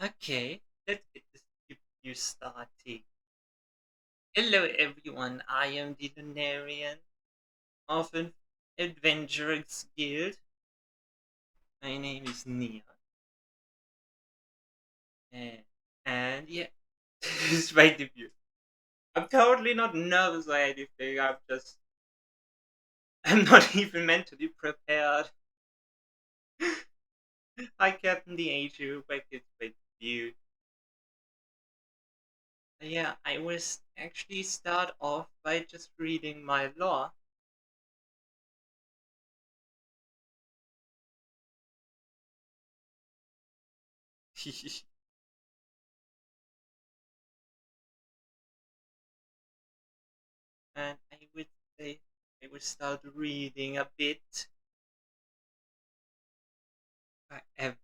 Okay, let's get this review started. Hello everyone, I am the Lunarian of an Adventurers Guild. My name is Nia. And yeah, this is my debut. I'm totally not nervous or anything, I'm not even mentally prepared. I kept in the age group, I did my debut. Yeah, I was actually start off by just reading my lore. And I would say I would start reading a bit for everyone.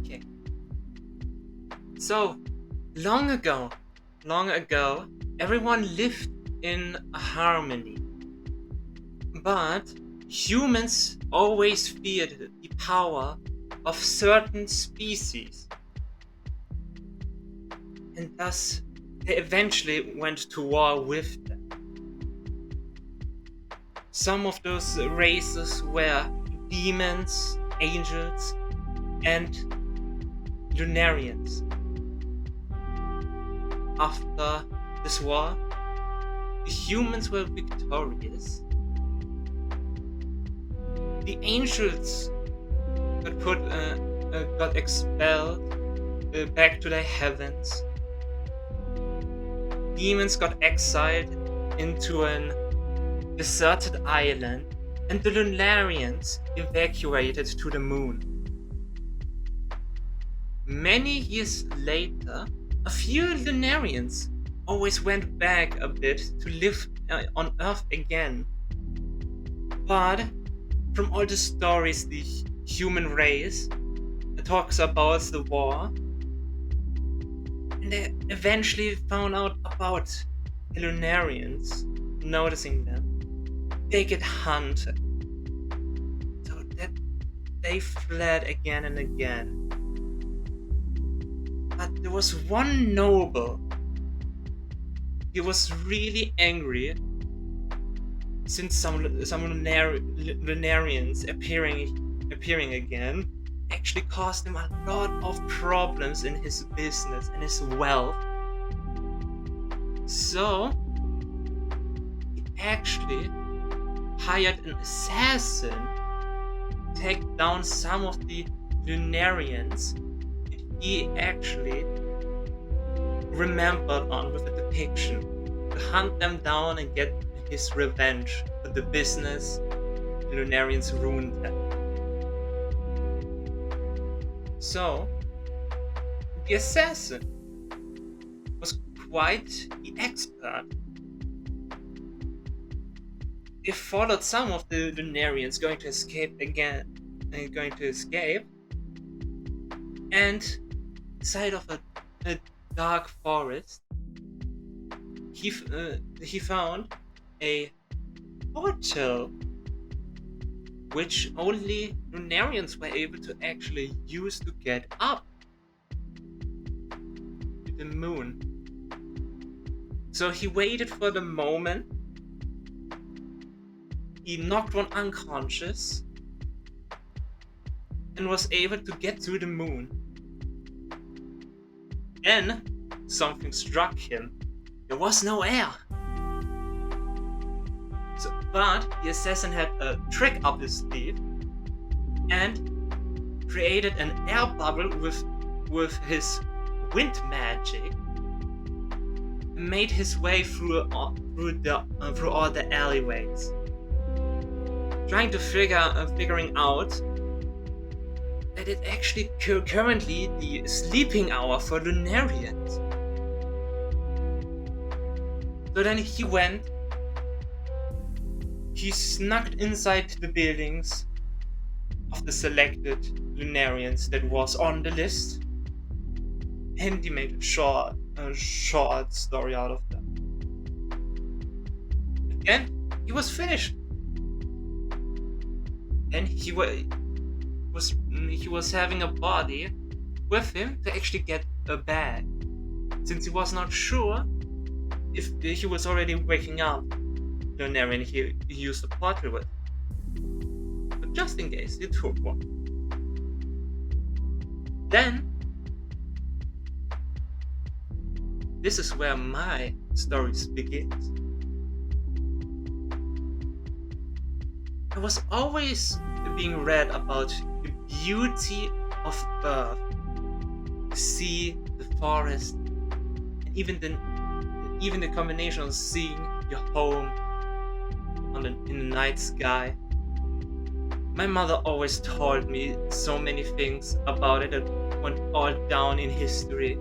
Okay. So, long ago, everyone lived in harmony. But humans always feared the power of certain species. And thus, they eventually went to war with them. Some of those races were demons, angels, and Lunarians. After this war, the humans were victorious. The angels got expelled back to the heavens. Demons got exiled into an deserted island, and the Lunarians evacuated to the moon. Many years later, a few Lunarians always went back a bit to live on Earth again. But from all the stories the human race talks about the war, and they eventually found out about the Lunarians, noticing them, they get hunted. So that they fled again and again. But there was one noble. He was really angry since some Lunarians appearing again actually caused him a lot of problems in his business and his wealth. So he actually hired an assassin to take down some of the Lunarians that he actually remembered on with the depiction, to hunt them down and get his revenge for the business the Lunarians ruined them. So the assassin was quite the expert. They followed some of the Lunarians going to escape, and inside of a dark forest, he found a portal which only Lunarians were able to actually use to get up to the moon. So he waited for the moment. He knocked one unconscious and was able to get to the moon. Then something struck him. There was no air. But the assassin had a trick up his sleeve and created an air bubble with his wind magic, and made his way through all the alleyways, trying to figuring out that it's actually currently the sleeping hour for Lunarians. So then he snuck inside the buildings of the selected Lunarians that was on the list, and he made a short story out of them. Again, he was finished. And he was having a body with him to actually get a bag, since he was not sure if he was already waking up Lunarian he used the portal with. But just in case, he took one. Then this is where my story begins. I was always being read about the beauty of Earth, the sea, the forest, and even the combination of seeing your home in the night sky. My mother always told me so many things about it that went all down in history.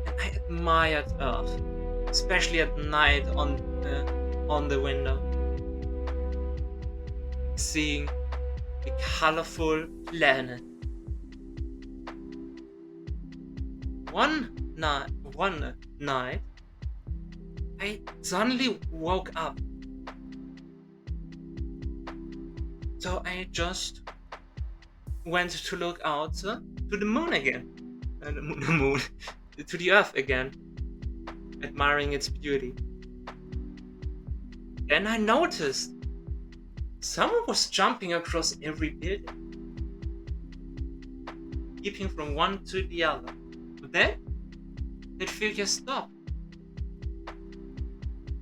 And I admired Earth, especially at night on the window, seeing a colorful planet. One night, I suddenly woke up. So I just went to look out to the moon again. To the Earth again, admiring its beauty. Then I noticed someone was jumping across every building, leaping from one to the other. But then that figure stopped.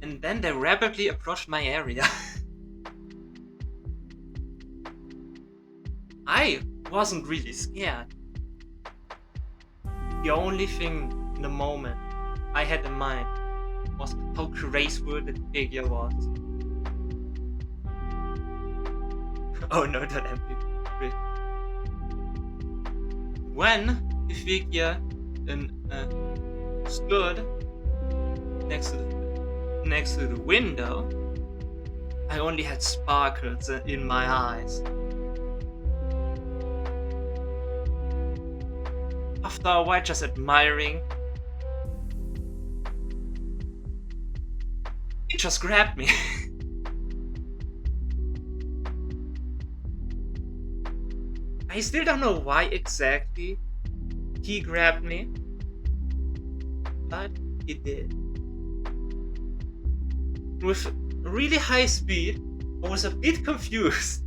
And then they rapidly approached my area. I wasn't really scared. The only thing in the moment I had in mind was how graceful the figure was. Oh no, don't MP3. When the figure stood next to the window, I only had sparkles in my eyes. After a while, just admiring, he just grabbed me. I still don't know why exactly he grabbed me, but he did. With really high speed, I was a bit confused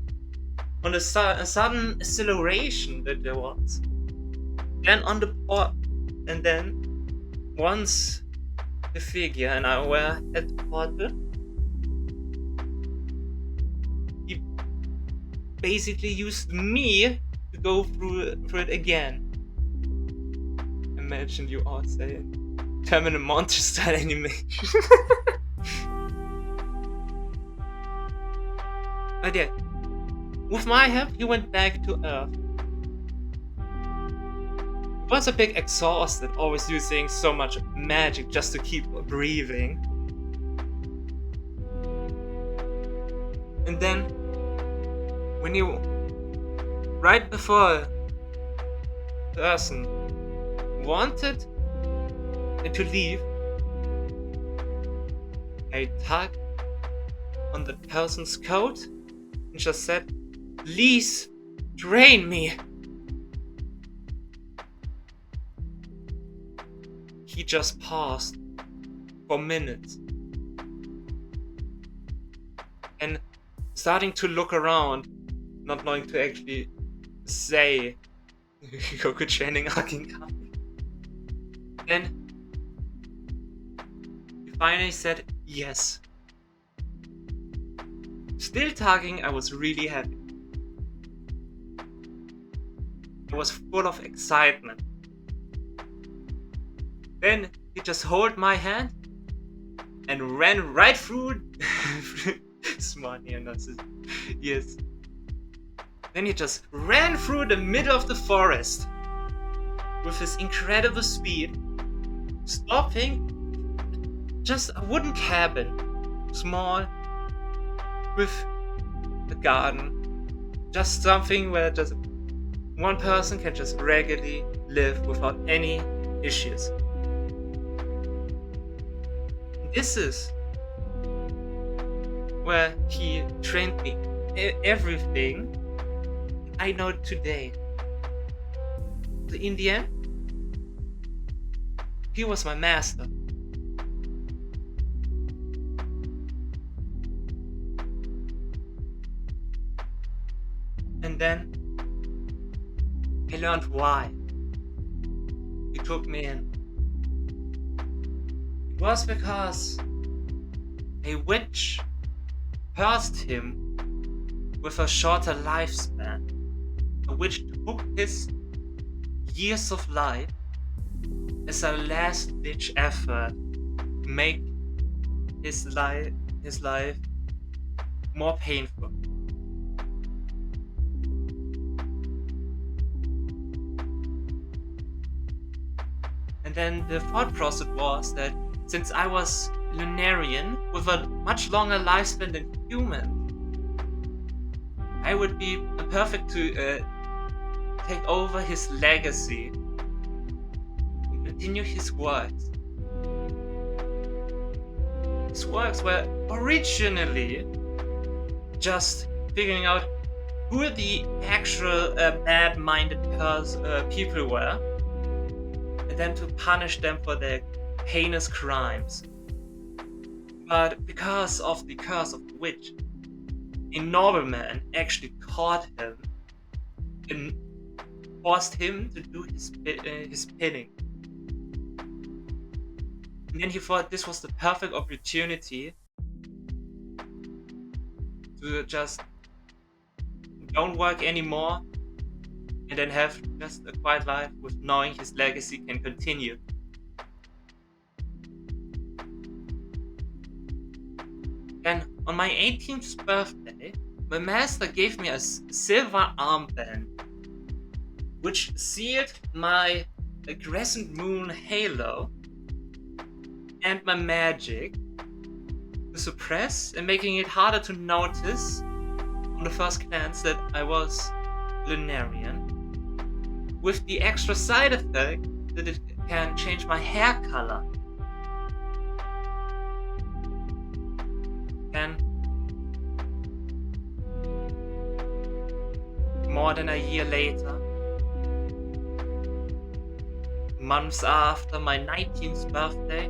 on the sudden acceleration that there was. Then on the port, and then once the figure and I were at the portal, he basically used me to go through it again. Imagine you all saying Terminal Monster style animation. But yeah, with my help, he went back to Earth. He was a bit exhausted, always using so much magic just to keep breathing. And then, when you, right before the person wanted to leave, I tugged on the person's coat and just said, "Please, drain me." He just paused for minutes and starting to look around, not knowing to actually say Goku training Akinkapi. Then he finally said yes. Still tugging, I was really happy. I was full of excitement. Then he just held my hand and ran right through. Smart analysis. Yes. Then he just ran through the middle of the forest with his incredible speed, stopping just a wooden cabin, small, with a garden, just something where just one person can just regularly live without any issues. This is where he trained me everything I know today. So in the end, he was my master. And then I learned why he took me in. It was because a witch cursed him with a shorter lifespan. A witch took his years of life as a last-ditch effort to make his life more painful. And then the thought process was that since I was Lunarian with a much longer lifespan than human, I would be perfect to take over his legacy and continue his works. His works were originally just figuring out who the actual bad-minded people were, and then to punish them for their heinous crimes. But because of the curse of the witch, a nobleman actually caught him and forced him to do his pinning. And then he thought this was the perfect opportunity to just don't work anymore and then have just a quiet life with knowing his legacy can continue. Then on my 18th birthday, my master gave me a silver armband, which sealed my crescent moon halo and my magic to suppress and making it harder to notice on the first glance that I was Lunarian, with the extra side effect that it can change my hair color. And more than a year later, months after my 19th birthday,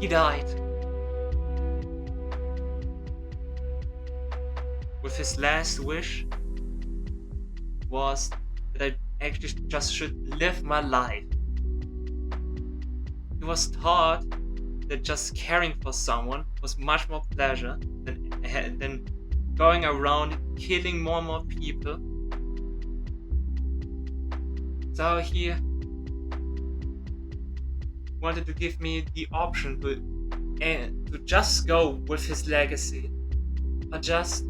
he died. With his last wish was that I actually just should live my life. He he was taught that just caring for someone was much more pleasure than going around killing more and more people. So he wanted to give me the option to just go with his legacy, or just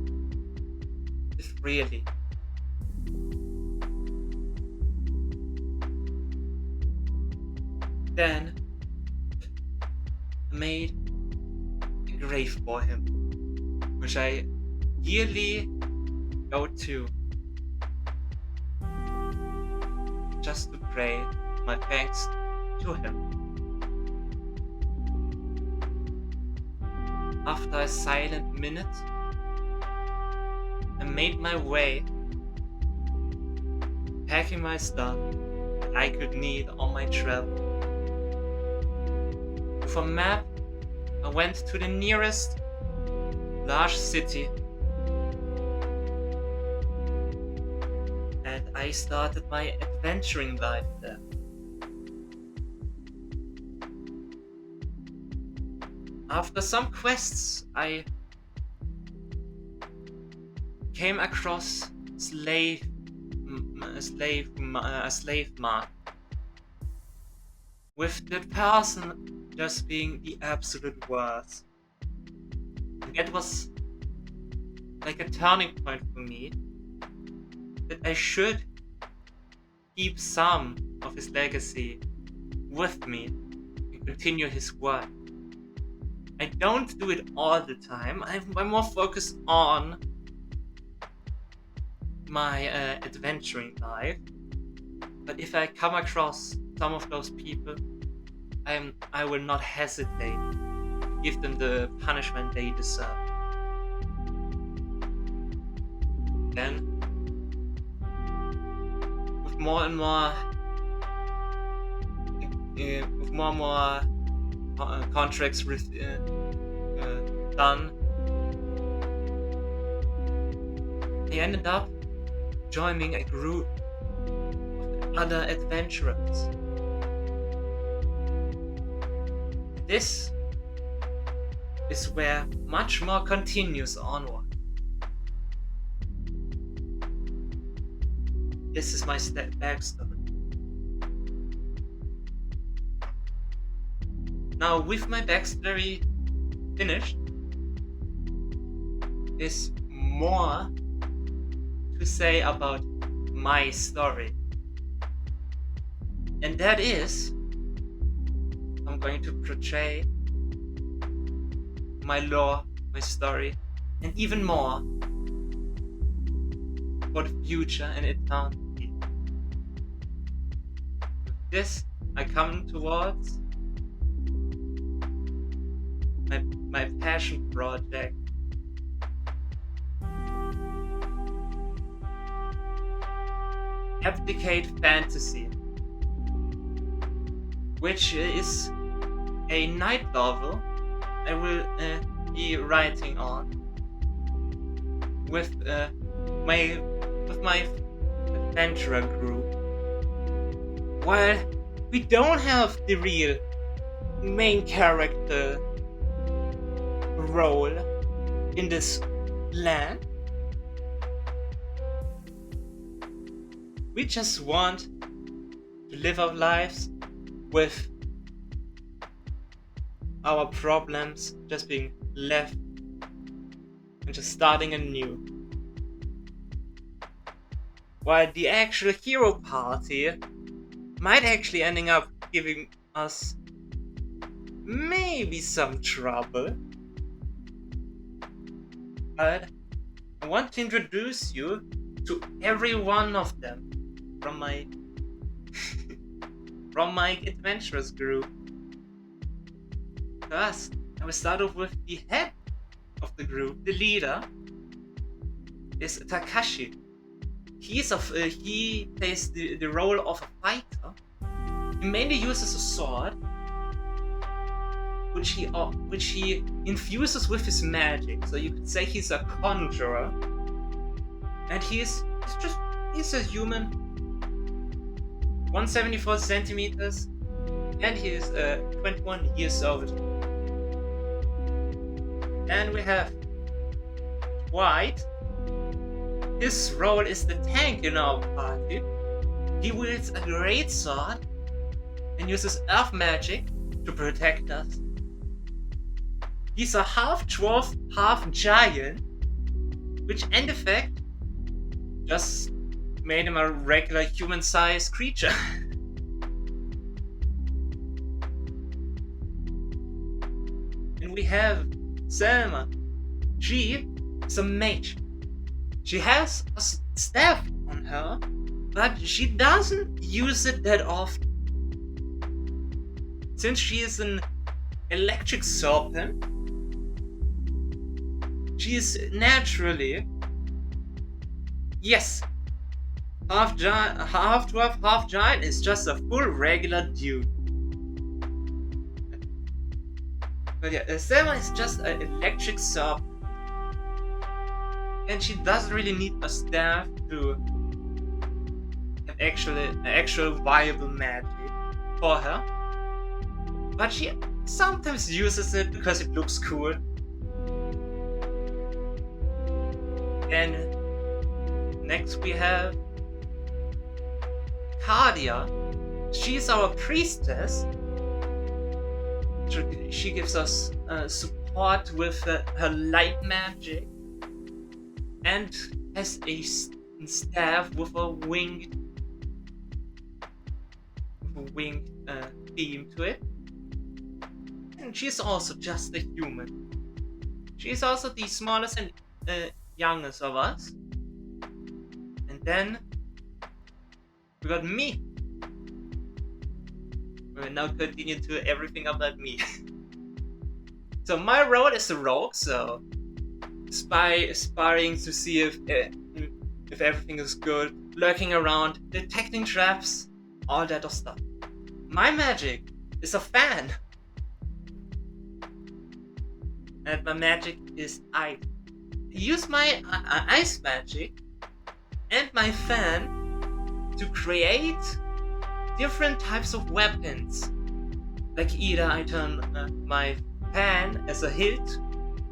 live freely. Then I made a grave for him, which I yearly go to, just to pray my thanks to him. After a silent minute, I made my way, packing my stuff that I could need on my travel. With a map, I went to the nearest large city, and I started my adventuring life there. After some quests, I came across a slave market, with the person just being the absolute worst. And that was like a turning point for me, that I should keep some of his legacy with me and continue his work. I don't do it all the time. I'm more focused on my adventuring life. But if I come across some of those people, I will not hesitate to give them the punishment they deserve. Then, with more and more contracts done, I ended up joining a group of other adventurers. This is where much more continues onward. This is my backstory. Now, with my backstory finished, there's more to say about my story. And that is, I'm going to portray my lore, my story, and even more for the future and eternity. With this, I come towards my passion project. Abdicate Fantasy, which is a night novel I will be writing on with my adventurer group. While we don't have the real main character role in this land, we just want to live our lives with our problems just being left and just starting anew. While the actual hero party might actually ending up giving us maybe some trouble. But I want to introduce you to every one of them from my from my adventurers group. First, I will start off with the head of the group. The leader is Takashi. He plays the role of a fighter. He mainly uses a sword, which he infuses with his magic. So you could say he's a conjurer, and he's a human, 174 centimeters, and he is 21 years old. And we have White. His role is the tank in our party. He wields a great sword and uses earth magic to protect us. He's a half dwarf, half giant, which in effect just made him a regular human-sized creature. And we have Selma. She is a mage. She has a staff on her, but she doesn't use it that often. Since she is an electric serpent, she is naturally, yes, half dwarf, half giant is just a full regular dude. But yeah, Selma is just an electric serpent. And she doesn't really need a staff to have actual viable magic for her. But she sometimes uses it because it looks cool. And next we have Cardia. She's our priestess. She gives us support with her light magic and has a staff with a winged theme to it. And she's also just a human. She's also the smallest and youngest of us. And then we got me. We'll now continue to everything about me. So my role is a rogue, so spying to see if everything is good, lurking around, detecting traps, all that stuff. My magic is a fan. And my magic is I use my ice magic and my fan to create different types of weapons. Like either I turn my fan as a hilt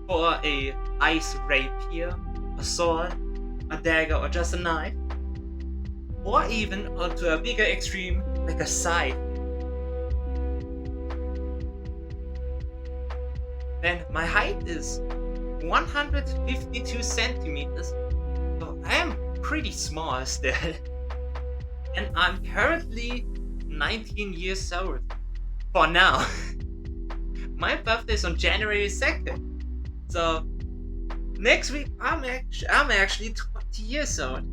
for a ice rapier, a sword, a dagger, or just a knife, or even onto a bigger extreme like a scythe. Then my height is 152 centimeters, so I am pretty small still. And I'm currently 19 years old. For now. My birthday is on January 2nd. So next week I'm actually 20 years old.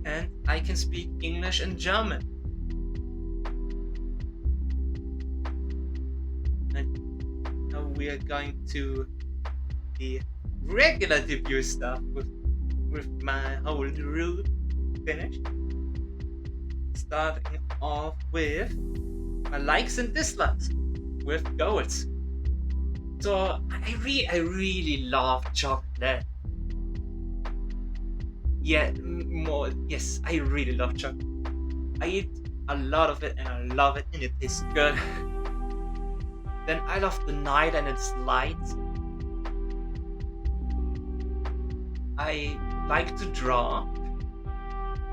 And I can speak English and German. And now we are going to the regular debut stuff with my whole route finished. Starting off with my likes and dislikes with goals. So I really love chocolate. Yes, I really love chocolate. I eat a lot of it and I love it and it tastes good. Then I love the night and its lights. I like to draw.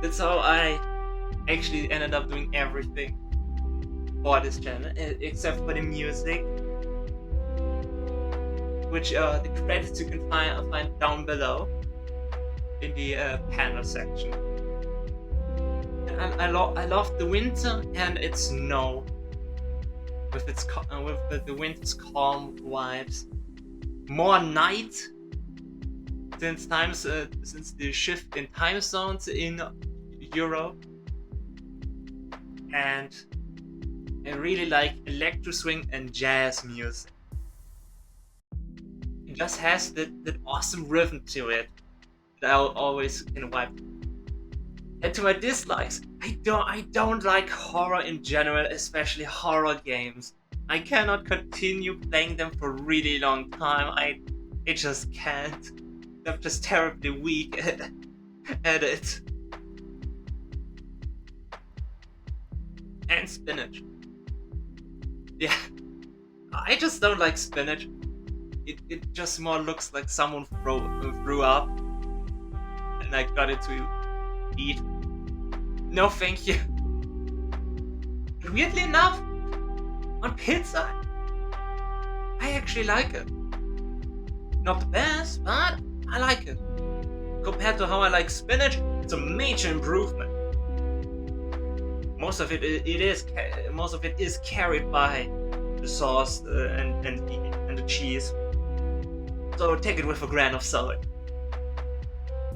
That's how I actually ended up doing everything for this channel, except for the music, which the credits you can find down below in the panel section. And I love the winter and its snow, with the winter's calm vibes. More night, since the shift in time zones in Europe. And I really like electro swing and jazz music. It just has that awesome rhythm to it that I always can vibe. And to my dislikes, I don't like horror in general, especially horror games. I cannot continue playing them for a really long time. I just can't. I'm just terribly weak at it. And spinach. Yeah, I just don't like spinach. It just more looks like someone threw up and I got it to eat. No, thank you. But weirdly enough, on pizza, I actually like it. Not the best, but I like it. Compared to how I like spinach, it's a major improvement. Most of it is carried by the sauce and the cheese. So take it with a grain of salt.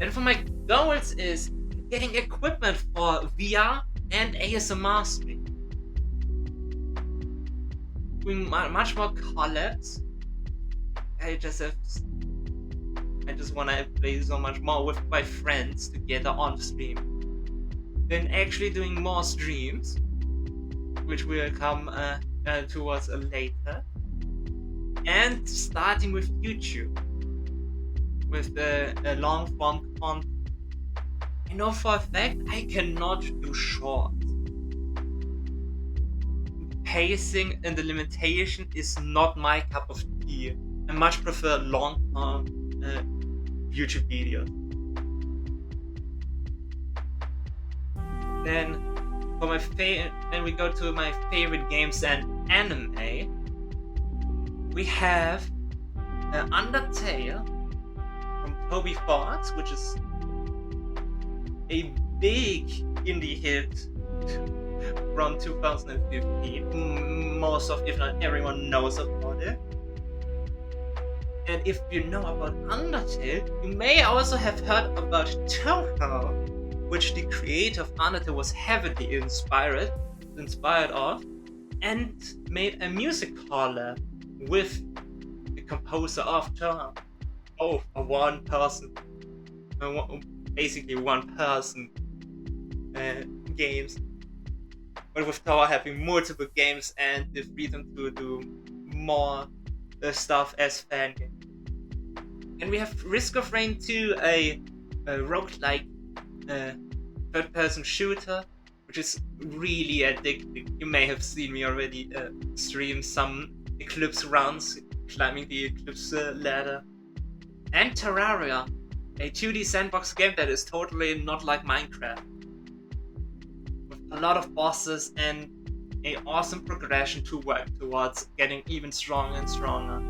And for my goals is getting equipment for VR and ASMR stream. Doing much more collabs. I just wanna play so much more with my friends together on stream. Then actually doing more streams, which will come towards later. And starting with YouTube, with the long form content. I know for a fact I cannot do short. Pacing and the limitation is not my cup of tea. I much prefer long-term YouTube videos. Then we go to my favorite games and anime. We have Undertale from Toby Fox, which is a big indie hit from 2015. Most of, if not everyone, knows about it. And if you know about Undertale, you may also have heard about Toho, which the creator of Undertale was heavily inspired of, and made a music collab with the composer of Toho. Oh, for one person. Basically one person games. But with Tower having multiple games and the freedom to do more stuff as fan game. And we have Risk of Rain 2, a roguelike third-person shooter, which is really addictive. You may have seen me already stream some Eclipse runs, climbing the Eclipse ladder. And Terraria, a 2D sandbox game that is totally not like Minecraft. With a lot of bosses and an awesome progression to work towards getting even stronger and stronger.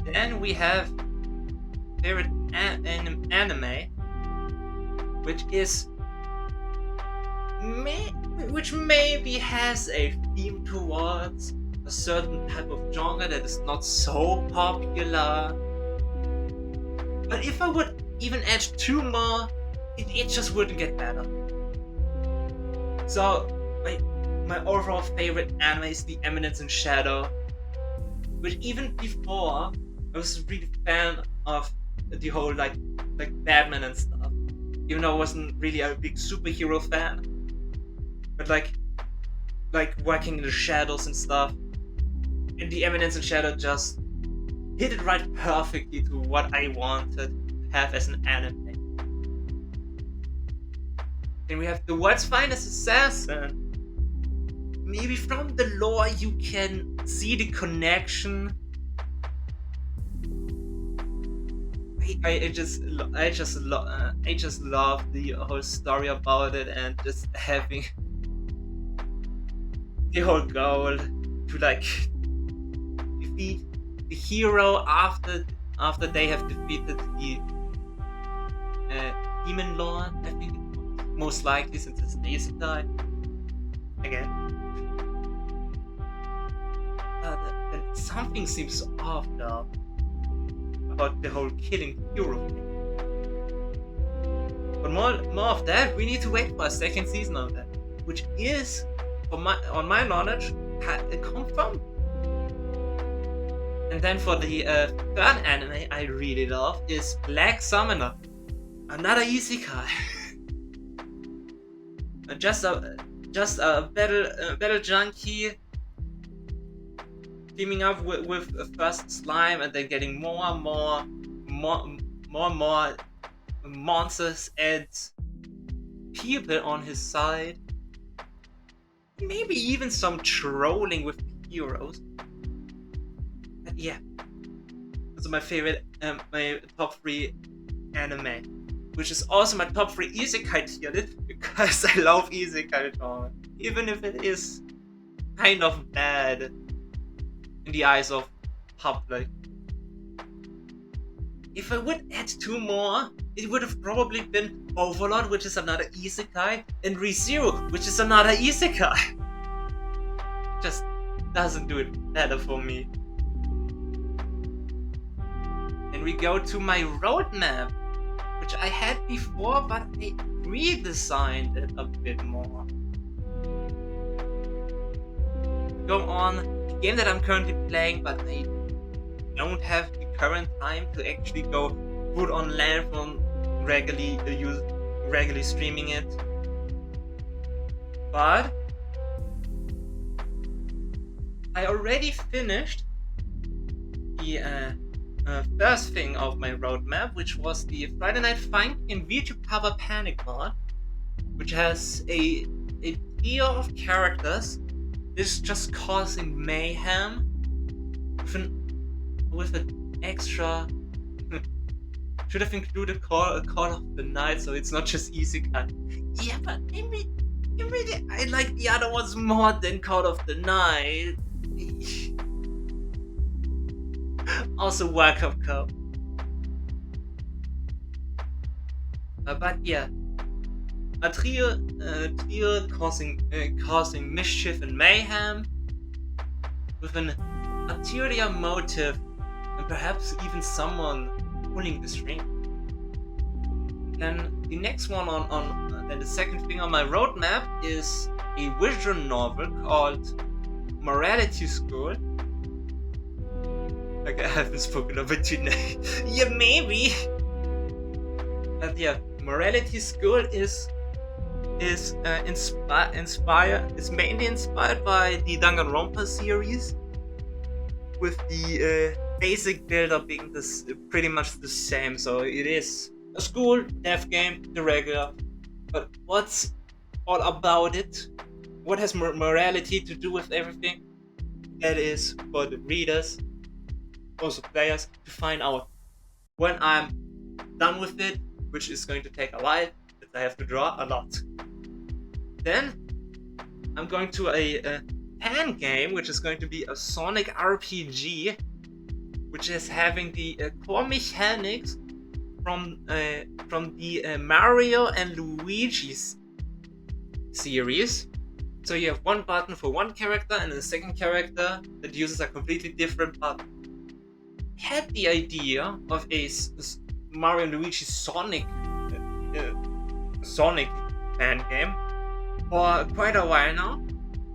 Then we have favorite anime, which is which maybe has a theme towards a certain type of genre that is not so popular. But if I would even add two more, it just wouldn't get better. So my overall favorite anime is The Eminence in Shadow, which even before I was really a fan of the whole like Batman and stuff, even though I wasn't really a big superhero fan. But like working in the shadows and stuff, and The Eminence in Shadow just hit it right perfectly to what I wanted to have as an anime. Then we have The World's Finest Assassin. Maybe from the lore you can see the connection. I just love the whole story about it, and just having the whole goal to like defeat the hero after they have defeated the demon lord. I think most likely, since it's an isekai again. Something seems off though about the whole killing hero thing. But more of that, we need to wait for a second season of that, which is, on my knowledge, confirmed. And then for the third anime I really love is Black Summoner, another isekai. just a battle junkie teaming up with a first slime, and then getting more and more monsters and people on his side. maybe even some trolling with the heroes. But yeah, those are my favorite, my top 3 anime, which is also my top 3 isekai tier list, because I love isekai genre, even if it is kind of bad in the eyes of public. If I would add 2 more, it would have probably been Overlord, which is another isekai, and ReZero, which is another isekai. Just doesn't do it better for me. And we go to my roadmap, which I had before, but I redesigned it a bit more. Go on, the game that I'm currently playing, but I don't have the current time to actually go put on land on regularly streaming it. But I already finished the first thing of my roadmap, which was the Friday Night Funkin' and VTuber Panic mod, which has a tier of characters. This is just causing mayhem with an extra. Should have included Call of the Night, so it's not just isekai. Yeah, but I like the other ones more than Call of the Night. Also, World Cup. But yeah, a trio causing mischief and mayhem with an ulterior motive, and perhaps even someone pulling the string. Then the next one then the second thing on my roadmap is a visual novel called Morality School. Like, I haven't spoken of it today. Yeah, maybe. But yeah, Morality School is mainly inspired by the Danganronpa series, with the basic build-up being pretty much the same. So it is a school dev game, the regular. But what's all about it? What has morality to do with everything? That is for the readers, also players, to find out. When I'm done with it, which is going to take a while, because I have to draw a lot. Then I'm going to a fan game, which is going to be a Sonic RPG, which is having the core mechanics from the Mario and Luigi series. So you have one button for one character and a second character that uses a completely different button. I had the idea of a Mario and Luigi Sonic fan game for quite a while now,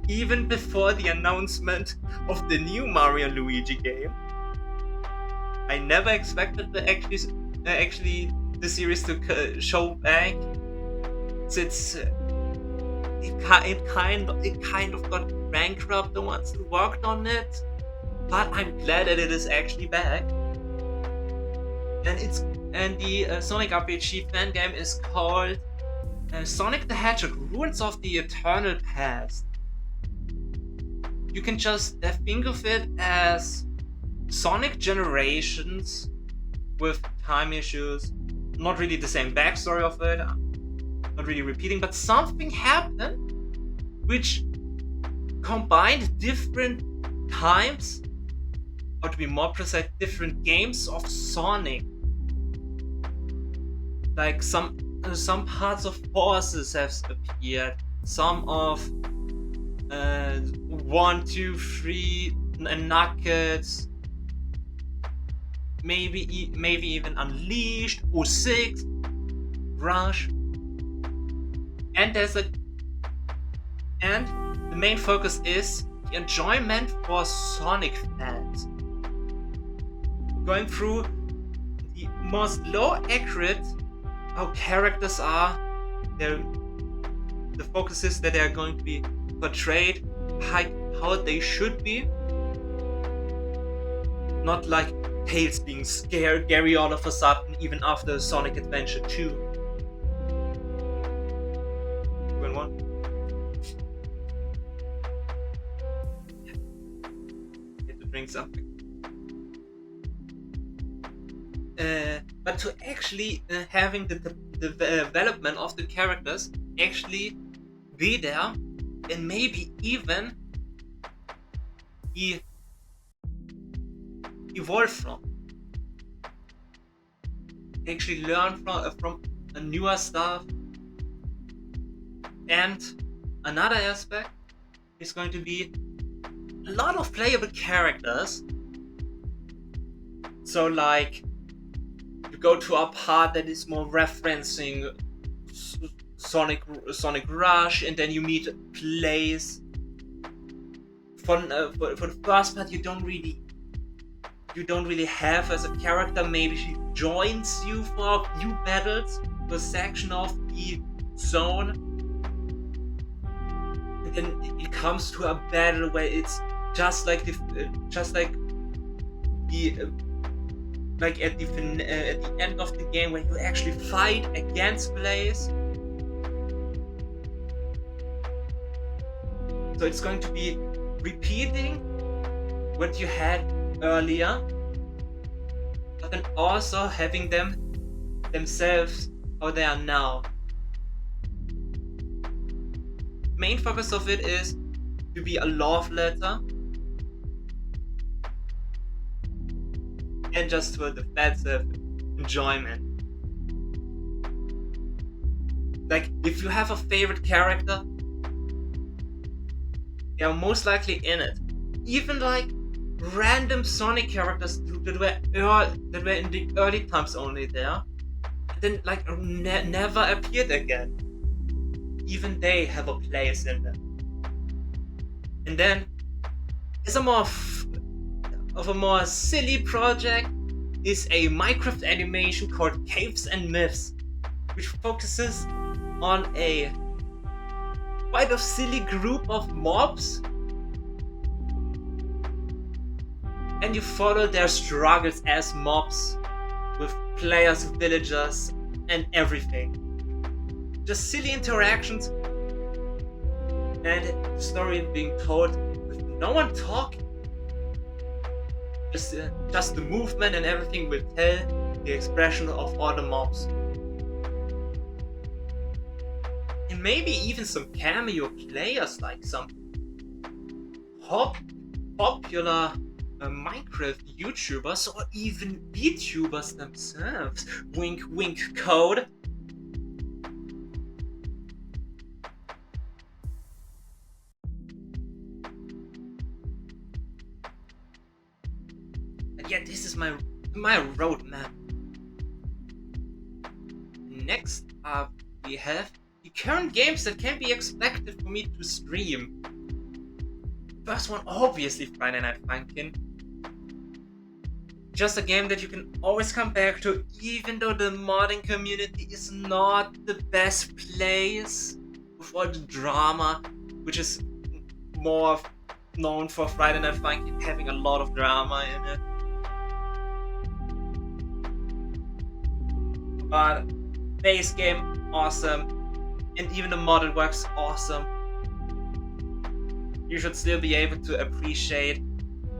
even before the announcement of the new Mario and Luigi game. I never expected actually the series to show back, since it kind of got bankrupt the ones who worked on it. But I'm glad that it is actually back. And the Sonic RPG fan game is called Sonic the Hedgehog: Ruins of the Eternal Past. You can just think of it as Sonic Generations with time issues. Not really the same backstory of it, not really repeating, but something happened which combined different times, or to be more precise, different games of Sonic. Like some parts of forces have appeared, some of 1, 2, 3 and Knuckles, maybe even Unleashed, 06, Rush, and the main focus is the enjoyment for Sonic fans. Going through the most low accurate how characters are, the focus is that they are going to be portrayed how they should be. Not like Tails being scary all of a sudden, even after Sonic Adventure 2. When one. brings up. But to actually having the development of the characters actually be there, and maybe even evolve from, actually learn from a newer stuff. And another aspect is going to be a lot of playable characters. So like, you go to a part that is more referencing Sonic Rush, and then you meet a place. For the first part, you don't really have as a character. Maybe she joins you for a few battles, a section of the zone, and then it comes to a battle where it's just like at the end of the game, when you actually fight against Blaze. So it's going to be repeating what you had earlier, but then also having them themselves how they are now. Main focus of it is to be a love letter, and just for the defensive enjoyment. Like, if you have a favorite character, they are most likely in it. Even like random Sonic characters that were in the early times only there, and then like never appeared again. Even they have a place in them. And then, as a more silly project, is a Minecraft animation called Caves and Myths, which focuses on a quite a silly group of mobs, and you follow their struggles as mobs with players, villagers, and everything. Just silly interactions, and the story being told with no one talking. Just the movement and everything will tell the expression of all the mobs. And maybe even some cameo players, like some popular Minecraft YouTubers, or even VTubers themselves. Wink wink code. And yeah, this is my roadmap. Next up, we have the current games that can be expected for me to stream. First one, obviously, Friday Night Funkin'. Just a game that you can always come back to, even though the modding community is not the best place with all the drama, which is more known for Friday Night Funkin' having a lot of drama in it. But base game, awesome. And even the modded works, awesome. You should still be able to appreciate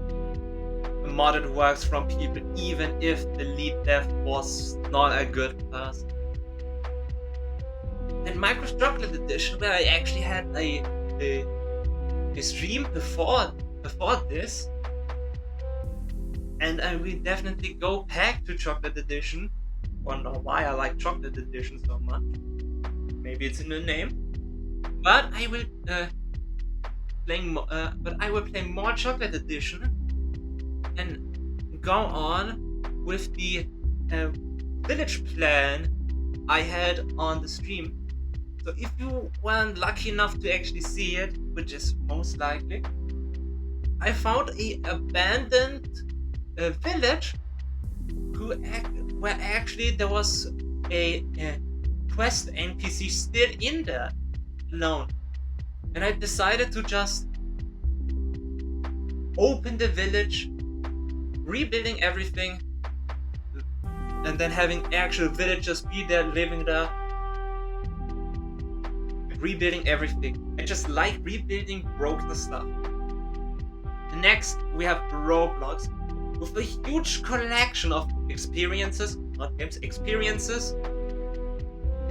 the modded works from people, even if the lead dev was not a good person. And Minecraft Chocolate Edition, where I actually had a stream before this, and I will definitely go back to Chocolate Edition. Wonder why I like Chocolate Edition so much. Maybe it's in the name. But I will play more Chocolate Edition and go on with the village plan I had on the stream. So if you weren't lucky enough to actually see it, which is most likely, I found a abandoned village where actually there was a quest NPC still in there alone, and I decided to just open the village, rebuilding everything, and then having actual villagers be there, living there, rebuilding everything. I just like rebuilding broken stuff. Next, we have Roblox, with a huge collection of experiences, not games, experiences.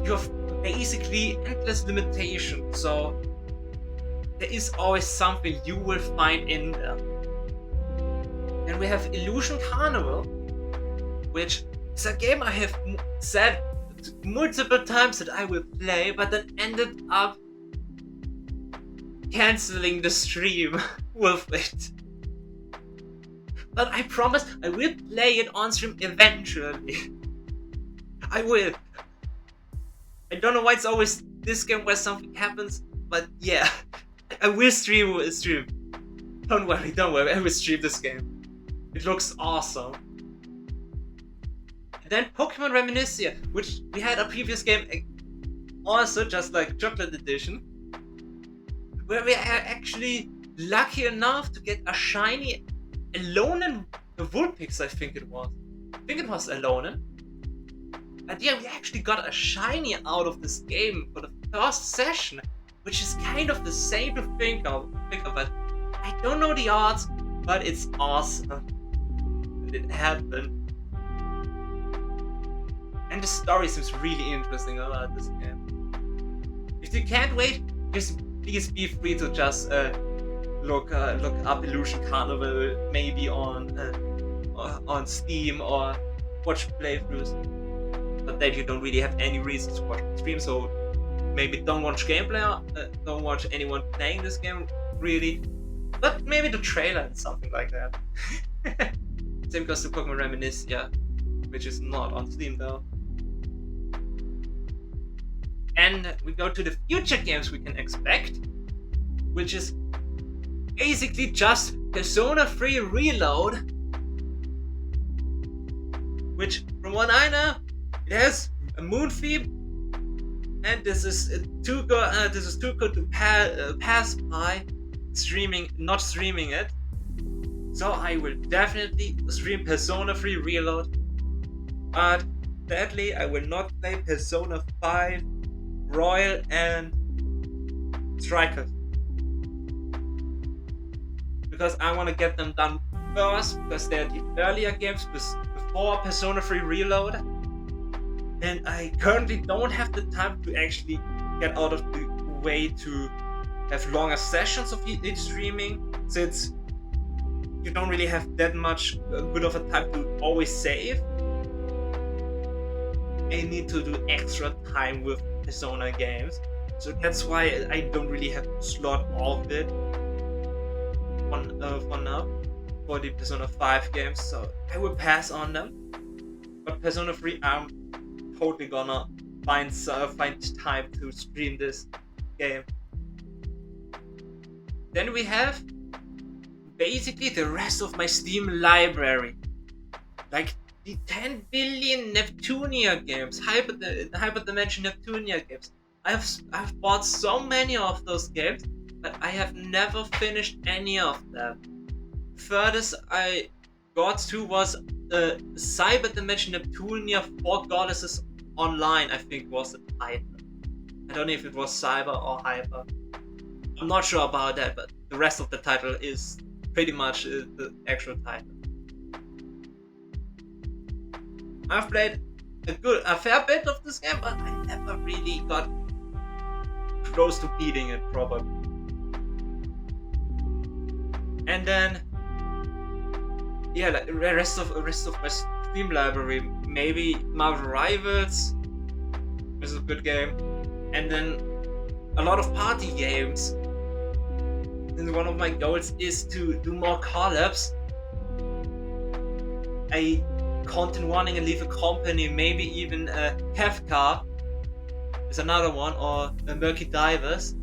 You have basically endless limitations, so there is always something you will find in there. Then we have Illusion Carnival, which is a game I have said multiple times that I will play, but then ended up canceling the stream with it. But I promise I will play it on stream eventually. I will. I don't know why it's always this game where something happens, but yeah, I will stream. Don't worry, I will stream this game. It looks awesome. And then Pokemon Reminiscia, which we had a previous game also, just like Chocolate Edition, where we are actually lucky enough to get a shiny Alolan Vulpix, I think it was. I think it was Alolan. And yeah, we actually got a shiny out of this game for the first session, which is kind of the same to think of it. I don't know the odds, but it's awesome that it happened. And the story seems really interesting about this game. If you can't wait, just please be free to just look up Illusion Carnival, maybe on Steam, or watch playthroughs. But then you don't really have any reason to watch the stream, so maybe don't watch gameplay, don't watch anyone playing this game really, but maybe the trailer and something like that. Same goes to Pokemon Reminiscia, which is not on Steam though. And we go to the future games we can expect, which is basically just Persona 3 Reload, which, from what I know, it has a moon theme, and this is too good. This is too good to pass by not streaming it. So I will definitely stream Persona 3 Reload, but sadly I will not play Persona 5 Royal and Strikers, because I want to get them done first, because they're the earlier games before Persona 3 Reload. And I currently don't have the time to actually get out of the way to have longer sessions of each streaming, since you don't really have that much good of a time to always save. I need to do extra time with Persona games, so that's why I don't really have to slot all of it for now for the Persona 5 games, so I will pass on them. But Persona 3, I'm totally gonna find time to stream this game. Then we have basically the rest of my Steam library, like the 10 billion Neptunia games, Hyperdimension Neptunia games. I've bought so many of those games, but I have never finished any of them. Furthest I got to was Cyber Dimension Neptunia 4 Goddesses Online, I think was the title. I don't know if it was Cyber or Hyper. I'm not sure about that, but the rest of the title is pretty much the actual title. I've played a fair bit of this game, but I never really got close to beating it properly. And then, yeah, like the rest of my Steam library, maybe Marvel Rivals, which is a good game, and then a lot of party games. And one of my goals is to do more collabs. A Content Warning and Leave a Company, maybe even Kefka is another one, or Murky Divers.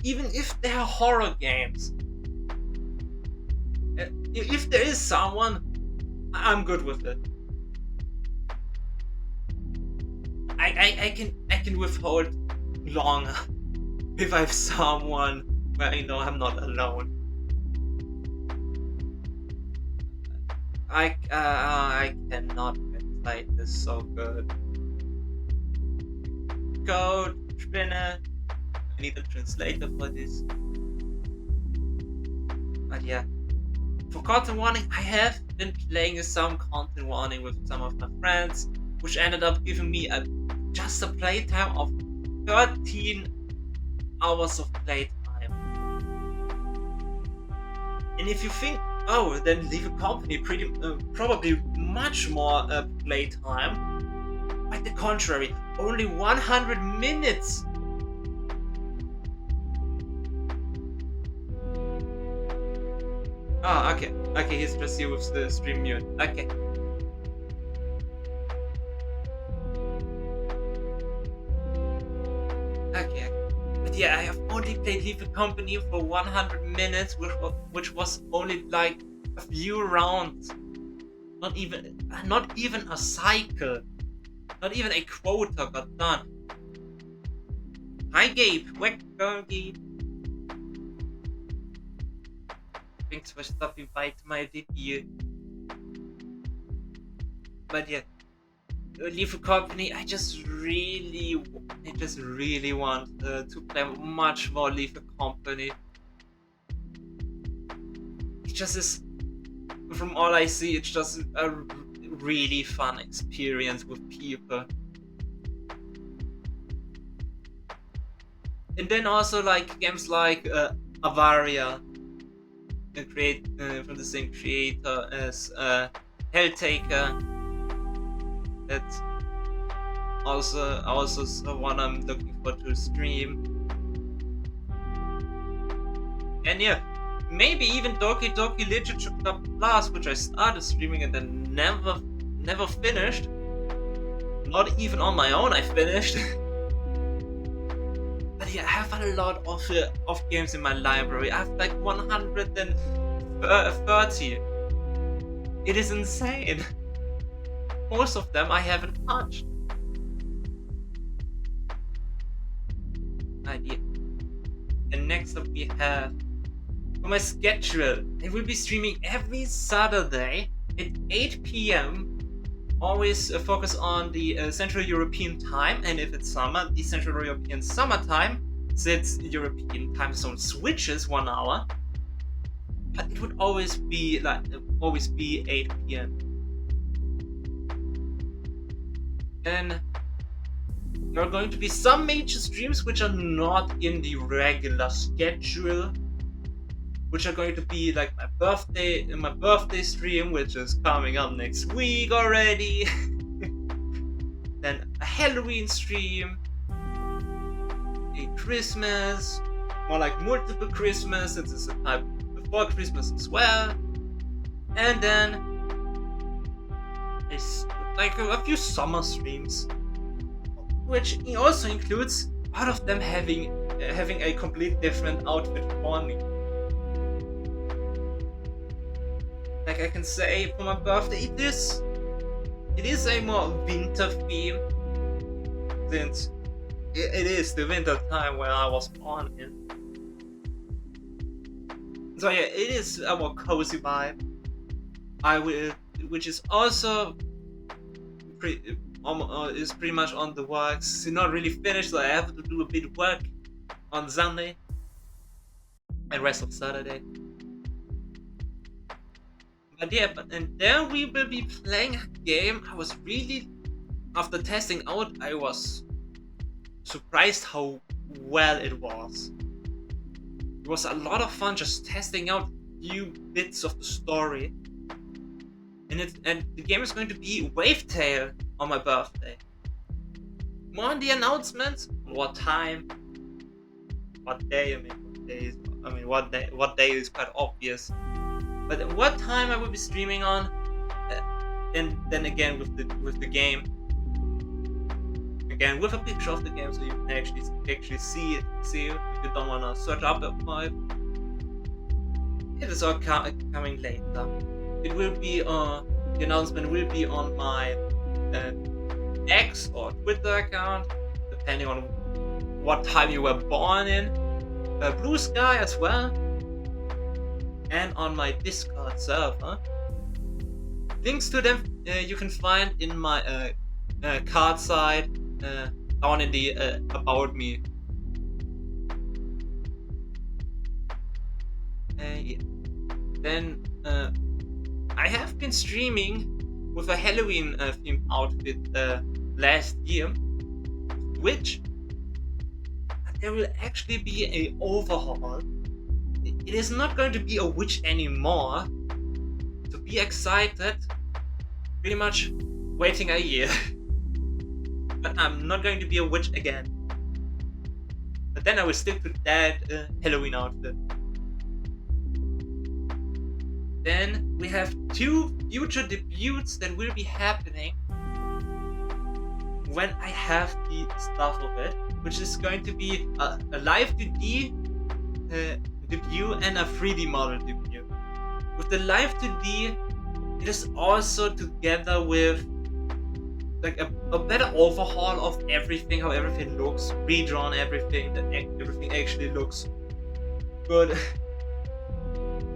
Even if they are horror games. If there is someone, I'm good with it. I can withhold longer if I have someone where I know I'm not alone. I cannot translate this so good. Code spinner. I need a translator for this. I But yeah, for content warning, I have been playing some content warning with some of my friends, which ended up giving me just a playtime of 13 hours of playtime. And if you think, oh, then Leave a Company probably much more playtime, quite the contrary, only 100 minutes. Oh, okay, he's just here with the stream mute. Okay. Okay. But yeah, I have only played Leave a Company for 100 minutes, which was only like a few rounds. Not even a cycle. Not even a quota got done. Hi Gabe, welcome Gabe. Thanks for stopping by to my video. But yeah, Leave a Company, I just really want to play much more Leave a Company. It just is, from all I see, it's just a really fun experience with people. And then also like games like Avaria, from the same creator as Helltaker. That's also one I'm looking for to stream. And yeah, maybe even Doki Doki Literature Club Plus, which I started streaming and then never finished. Not even on my own I finished. But yeah, I have a lot of games in my library. I have like 130. It is insane. Most of them I haven't touched. Yeah. And next up we have, for my schedule, I will be streaming every Saturday at 8 p.m. Always focus on the Central European time, and if it's summer, the Central European summertime, since European time zone switches 1 hour. But it would always be 8 p.m. And there are going to be some major streams which are not in the regular schedule, which are going to be like my birthday stream, which is coming up next week already. Then a Halloween stream, a Christmas, more like multiple Christmas, since it's a time before Christmas as well, and then like a few summer streams, which also includes part of them having a complete different outfit for me. Like I can say, for my birthday, it is a more winter theme, since it is the winter time where I was born in. So yeah, it is a more cozy vibe. Which is also is pretty much on the works. It's not really finished, so I have to do a bit of work on Sunday and rest of Saturday. But yeah, and then we will be playing a game. I was really, after testing out, I was surprised how well it was. It was a lot of fun just testing out new bits of the story. And the game is going to be Wavetale on my birthday. More on the announcements, what time, what day. What day is quite obvious. But what time I will be streaming on, and then again with the game, again with a picture of the game, so you can actually see it. If you don't wanna search up for it, it is all coming later. It will be the announcement will be on my X or Twitter account, depending on what time you were born in. Blue Sky as well. And on my Discord server. Links to them you can find in my card side down in the About Me. Yeah. Then I have been streaming with a Halloween themed outfit last year, which there will actually be a overhaul. It is not going to be a witch anymore. So be excited. Pretty much waiting a year. But I'm not going to be a witch again. But then I will stick to that Halloween outfit. Then we have 2 future debuts that will be happening when I have the stuff of it, which is going to be a live 2D debut and a 3D model debut. With the live 2D, it is also together with like a better overhaul of everything, how everything looks, redrawn everything, that everything actually looks good.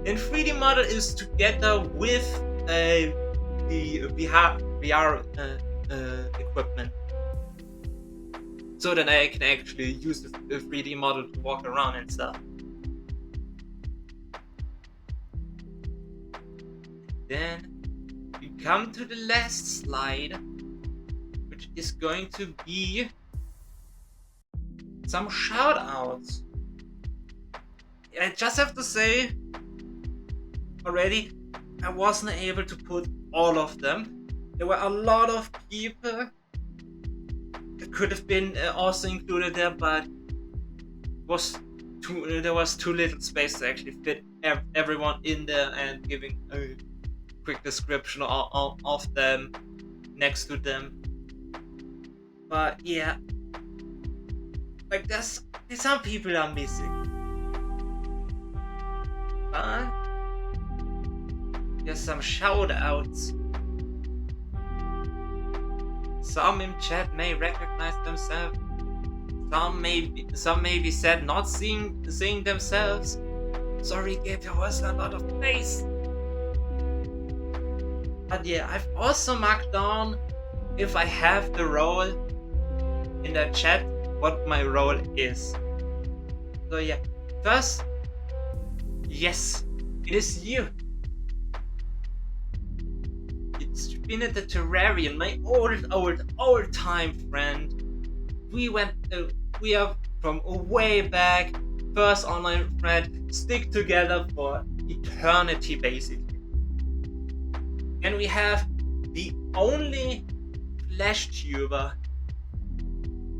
And 3D model is together with the VR equipment, so that I can actually use the 3D model to walk around and stuff. Then we come to the last slide, which is going to be some shoutouts. I just have to say already, I wasn't able to put all of them. There were a lot of people that could have been also included there, but there was too little space to actually fit everyone in there and giving a quick description of them next to them. But yeah, like there's some people are missing. But there's some shout outs. Some in chat may recognize themselves. Some may be sad not seeing themselves. Sorry, Gabe, there was a lot of space. But yeah, I've also marked down, if I have the role in the chat, what my role is. So yeah, first, yes, it is you. It's Spinner the Terrarian, my old time friend. We are from way back, first online friend, stick together for eternity basically. And we have the only Flash tuber,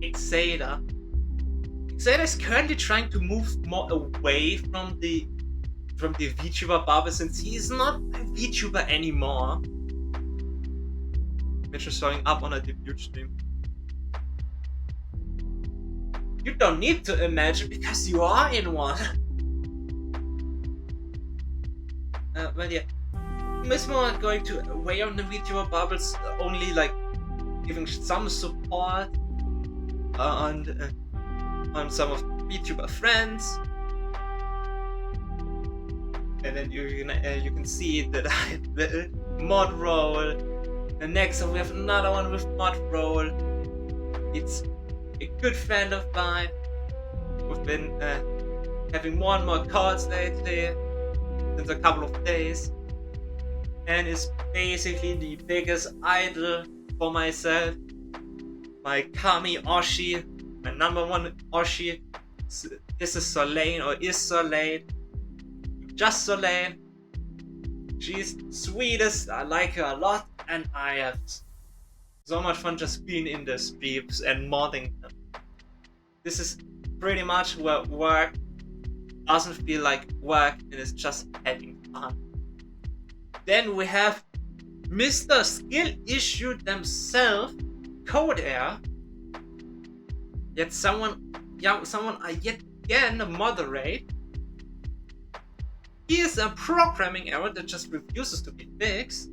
Xada. Xada is currently trying to move more away from the VTuber bubble, since he is not a VTuber anymore. Which is showing up on a debut stream. You don't need to imagine because you are in one. But yeah, Mismo going to away on the VTuber bubbles, only like giving some support on some of VTuber friends. And then you can see that I have the mod role. And next we have another one with mod role. It's a good friend of mine. We've been having more and more cards lately, since a couple of days. And is basically the biggest idol for myself. My Kami Oshi, my number one Oshi. This is Soleil, or is Soleil. Just Soleil. She's sweetest, I like her a lot, and I have so much fun just being in the streams and modding them. This is pretty much where work doesn't feel like work, and it's just having fun. Then we have Mr. Skill Issue themselves, Code Air. Yet someone I yet again moderate. Here's a programming error that just refuses to be fixed.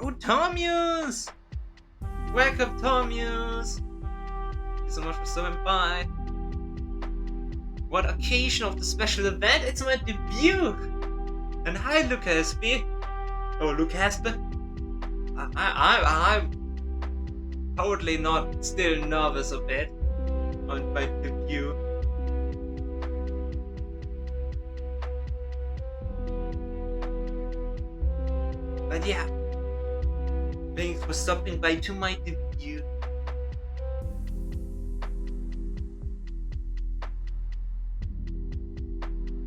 Oh, Tomius! Welcome, Tomius! Thank you so much for stopping by. What occasion of the special event? It's my debut! And hi, Lucasby. Oh, Lucasby. I'm totally not still nervous a bit on my debut. But yeah, thanks for stopping by to my debut.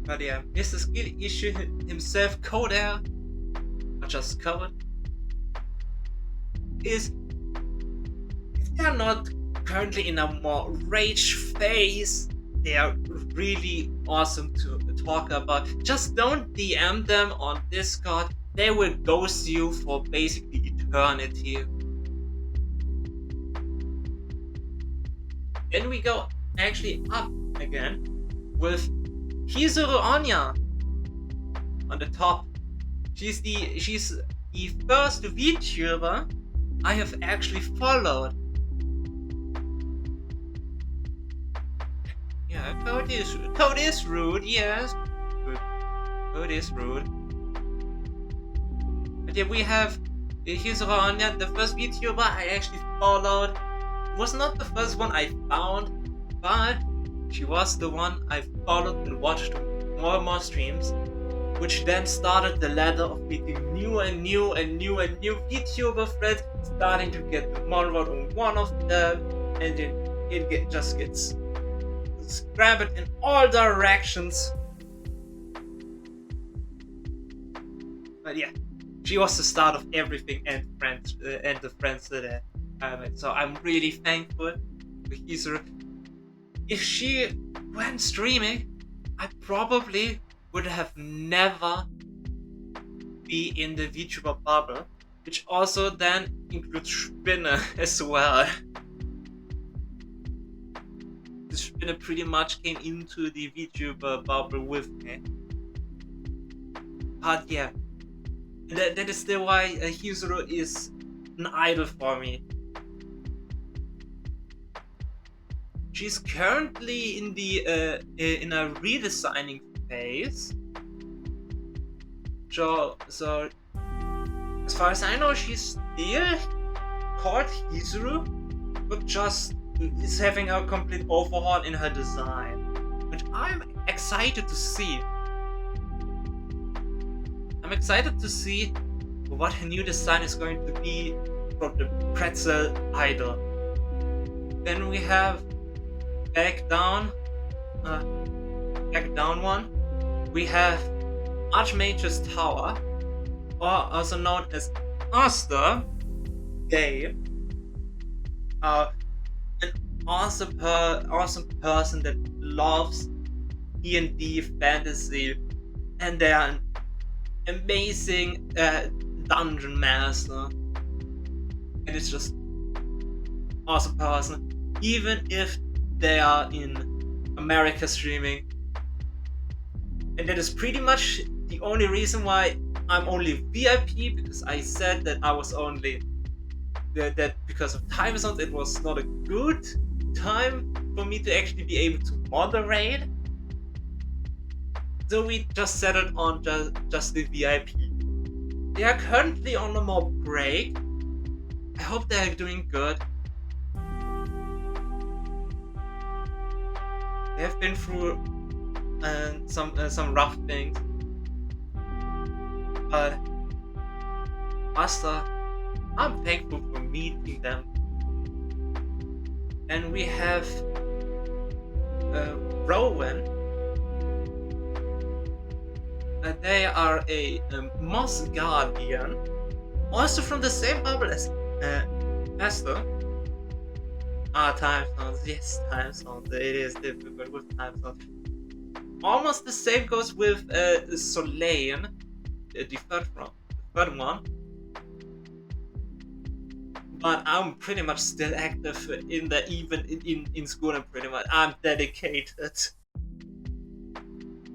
But yeah, Mr. Skill Issue himself, Coder, or just Code, is if they're not currently in a more rage phase, they are really awesome to talk about. Just don't DM them on Discord, they will ghost you for basically eternity. Then we go actually up again with Hizuru Anya on the top. She's the first VTuber I have actually followed. Yeah, code is rude, yes. Code is rude. But yeah, we have Hizuru Anya, the first VTuber I actually followed. It was not the first one I found, but she was the one I followed and watched more and more streams, which then started the ladder of meeting new VTuber friends, starting to get the Moonlight on one of them, and it just gets scrambled in all directions. But yeah, she was the start of everything and the friends that I met. So I'm really thankful for Hizuru. If she went streaming, I probably would have never be in the VTuber bubble, which also then includes Spinner as well. The Spinner pretty much came into the VTuber bubble with me. But yeah, that is still why Hizuru is an idol for me. She's currently in in a redesigning phase. So as far as I know, she's still called Hizuru, but just is having a complete overhaul in her design, which I'm excited to see. I'm excited to see what her new design is going to be from the pretzel idol. Then we have back down one. We have Archmage's Tower, or also known as Aster Gay. An awesome person that loves D&D fantasy, and they are an amazing dungeon master, and it's just awesome person. Even if they are in America streaming, and that is pretty much the only reason why I'm only VIP, because I said that I was only that because of time zones it was not a good time for me to actually be able to moderate, so we just settled on just the VIP. They are currently on a more break. I hope they are doing good. They have been through some rough things, but Asta, I'm thankful for meeting them. And we have Rowan. They are a Moss Guardian, also from the same bubble as Esther. Time zones, yes, time zones. It is difficult with time zones. Almost the same goes with Soleil, the third one. But I'm pretty much still active even in school, and pretty much I'm dedicated.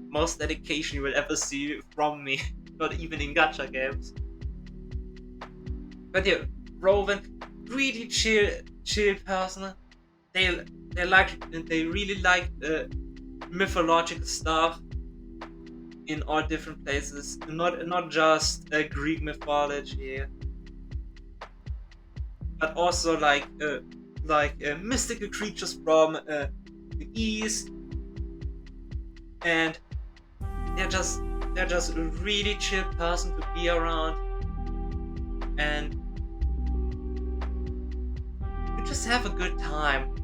Most dedication you will ever see from me, not even in gacha games. But yeah, Rowan, really chill person. They really like mythological stuff in all different places, not just Greek mythology, but also like mystical creatures from the east, and they're just a really chill person to be around. and you just have a good time.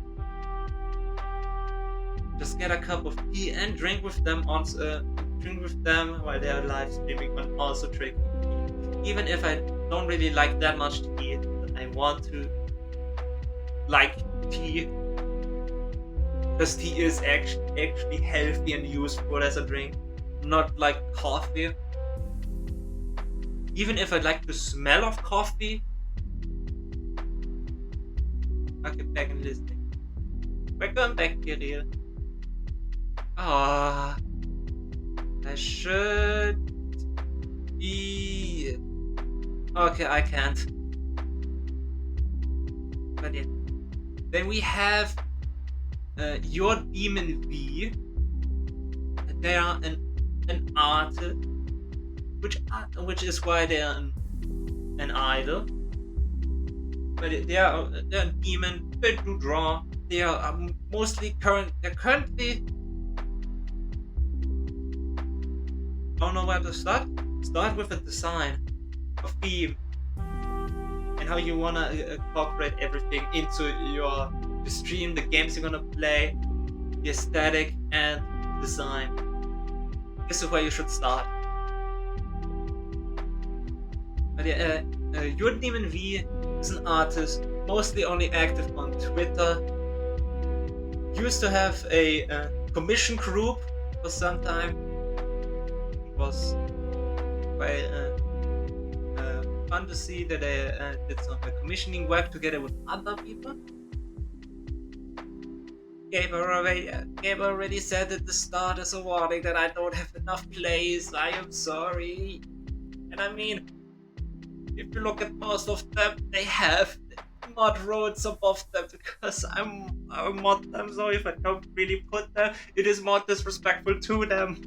Just get a cup of tea and drink with them while they are live streaming, and also drinking tea. Even if I don't really like that much tea, but I want to like tea because tea is actually healthy and useful as a drink, not like coffee. Even if I like the smell of coffee. Okay, back in listening. Welcome back, Kirill. Ah, I should be. Okay, I can't. But yeah. Then we have your Demon V. They are an artist, which is why they are an idol. But they are a demon. They do draw. They are mostly currently. I don't know where to start. Start with a design, a theme, and how you wanna incorporate everything into your stream, the games you're gonna play, the aesthetic and design. This is where you should start. But yeah, your Demon V is an artist, mostly only active on Twitter. Used to have a commission group for some time. It was quite fun to see that they did some commissioning work together with other people. Gabe already said at the start as a warning that I don't have enough plays. I am sorry. And I mean, if you look at most of them, they have mod roads above them because I mod them, so if I don't really put them, it is more disrespectful to them.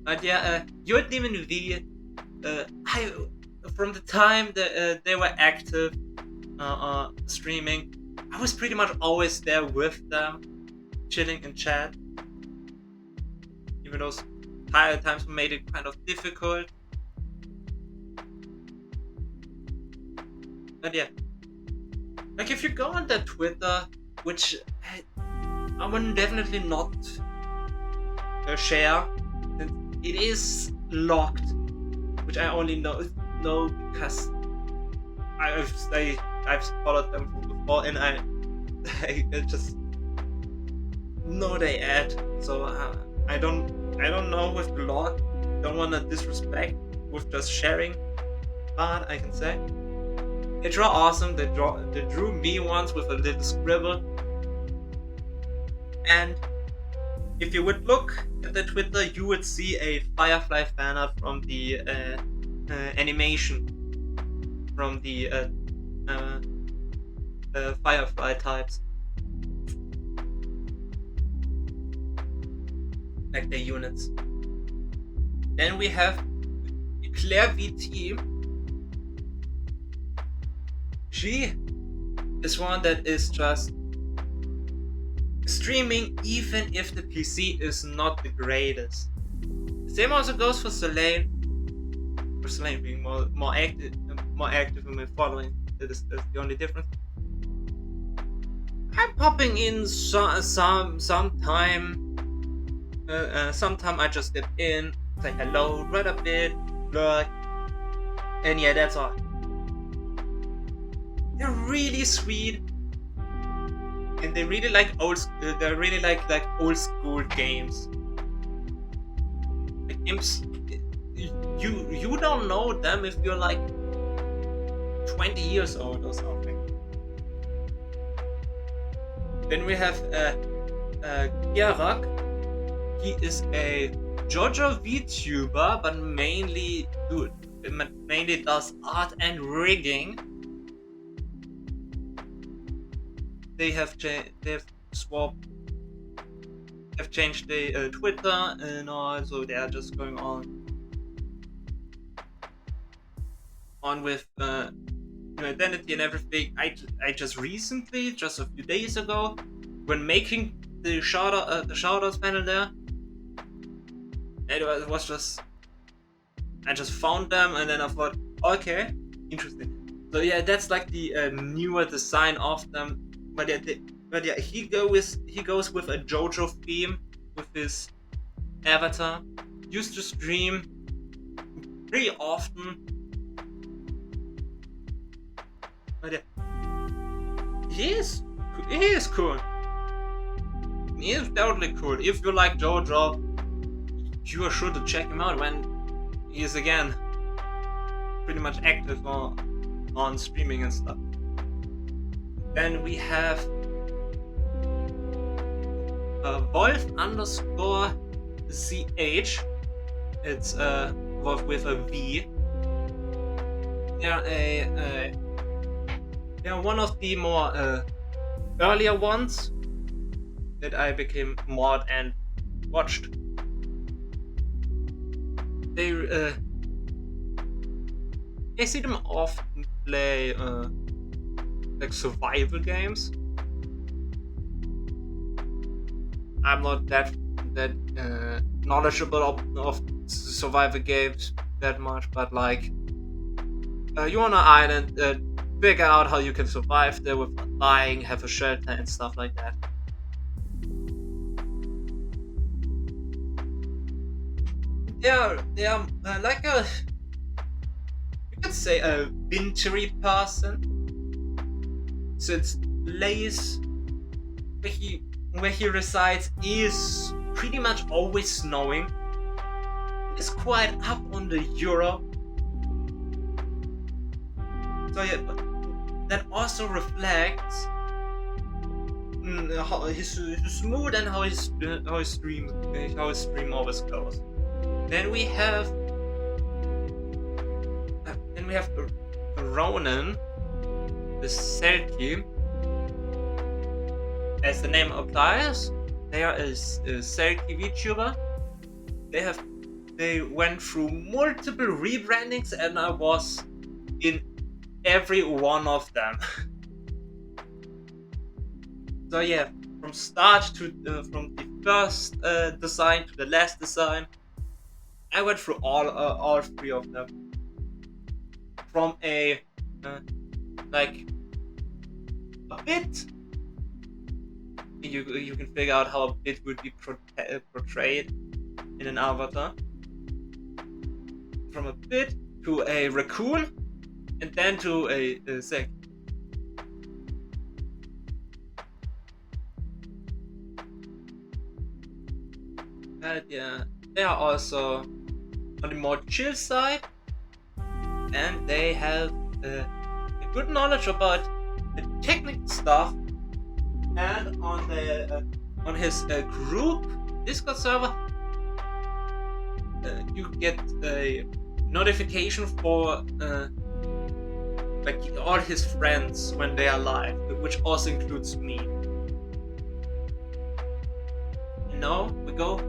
But yeah, your Demon V, from the time that they were active streaming, I was pretty much always there with them, chilling in chat. Even those times made it kind of difficult. But yeah, like if you go on their Twitter, which I would definitely not share, it is locked, which I only know because I've followed them from before, and I just know they add. So I don't know with the lock. Don't want to disrespect with just sharing, but I can say they draw awesome. They drew me once with a little scribble, and if you would look at the Twitter, you would see a Firefly fan art from the animation from the Firefly types, like the units. Then we have Claire VT. She is one that is just streaming even if the PC is not the greatest. The same also goes for Serenade. For Serenade being more active in my following. That's the only difference. I'm popping in sometime. Sometime I just dip in, say hello, read a bit, lurk, and yeah, that's all. They're really sweet, and they really like old school games. Like games, you don't know them if you're like 20 years old or something. Then we have Gerak. He is a JoJo VTuber, but mainly does art and rigging. They have changed the Twitter and all, so they are just going on with new identity and everything. I just recently, just a few days ago, when making the shoutouts panel there, it was just I just found them, and then I thought, Okay, interesting. So yeah, that's like the newer design of them. But yeah, he goes with a JoJo theme with his avatar. Used to stream pretty often. But yeah, he is he is cool. He is totally cool. If you like JoJo, you are sure to check him out when he is again pretty much active on streaming and stuff. Then we have Wolf underscore CH. It's Wolf with a V. They're one of the more earlier ones that I became mod and watched. I see them often play like survival games. I'm not that knowledgeable of survival games that much, but like you're on an island, figure out how you can survive there without dying, have a shelter and stuff like that. They are like a, you could say, a wintry person. Since place where he resides is pretty much always snowing. It's quite up on the Europe. So yeah, that also reflects how his mood and how his stream always goes. Then we have Ronan, the Selkie. As the name applies, they are a Selkie VTuber. They went through multiple rebrandings, and I was in every one of them. So yeah, from start to from the first design to the last design, I went through all three of them. From a like a bit, you can figure out how a bit would be portrayed in an avatar. From a bit to a raccoon, and then to a sec. But yeah, they are also on the more chill side, and they have a good knowledge about the technical stuff. And on his group Discord server, you get a notification for like all his friends when they are live, which also includes me. And now we go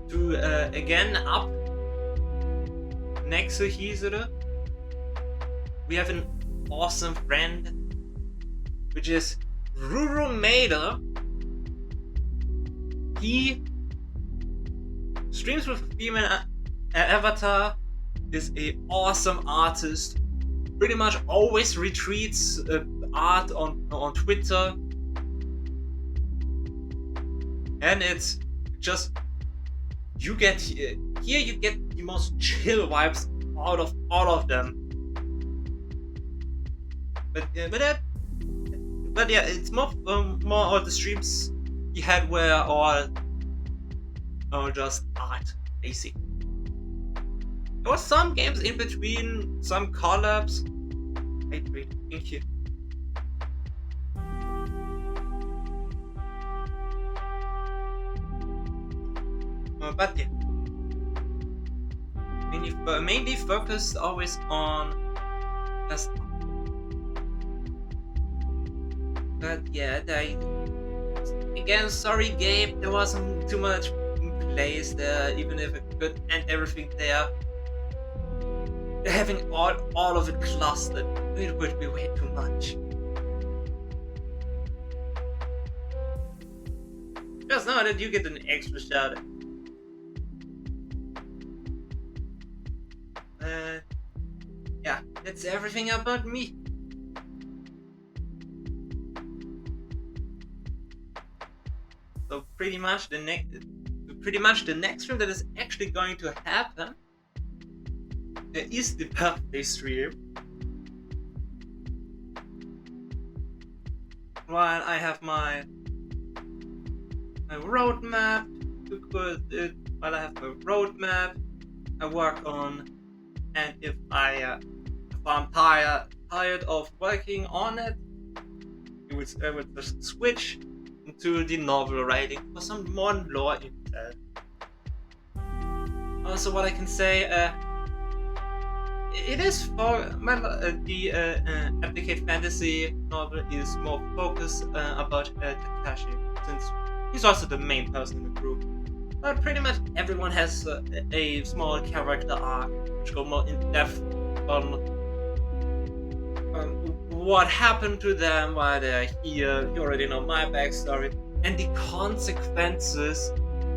to again up next to Hisere. We have an awesome friend, which is Ruru Maeder. He streams with a female avatar, is a awesome artist, pretty much always retweets art on Twitter, and it's just you get the most chill vibes out of all of them. But yeah, it's more of the streams he had were all just art, basically. There were some games in between, some collabs. Wait, thank you. But yeah, mainly focused always on just. But yeah, again, sorry Gabe, there wasn't too much place there, even if it could end everything there. Having all of it clustered, it would be way too much. Just know that you get an extra shout out. Yeah, That's everything about me. So pretty much the next stream that is actually going to happen is the birthday stream. While I have my roadmap to put it, while I have my roadmap, I work on, and if I'm tired of working on it, I would just switch into the novel writing for some more lore instead. Also, what I can say, it is for the Epic Fantasy novel is more focused about Takashi, since he's also the main person in the group. But pretty much everyone has a small character arc, which go more in depth on what happened to them while they're here. You already know my backstory and the consequences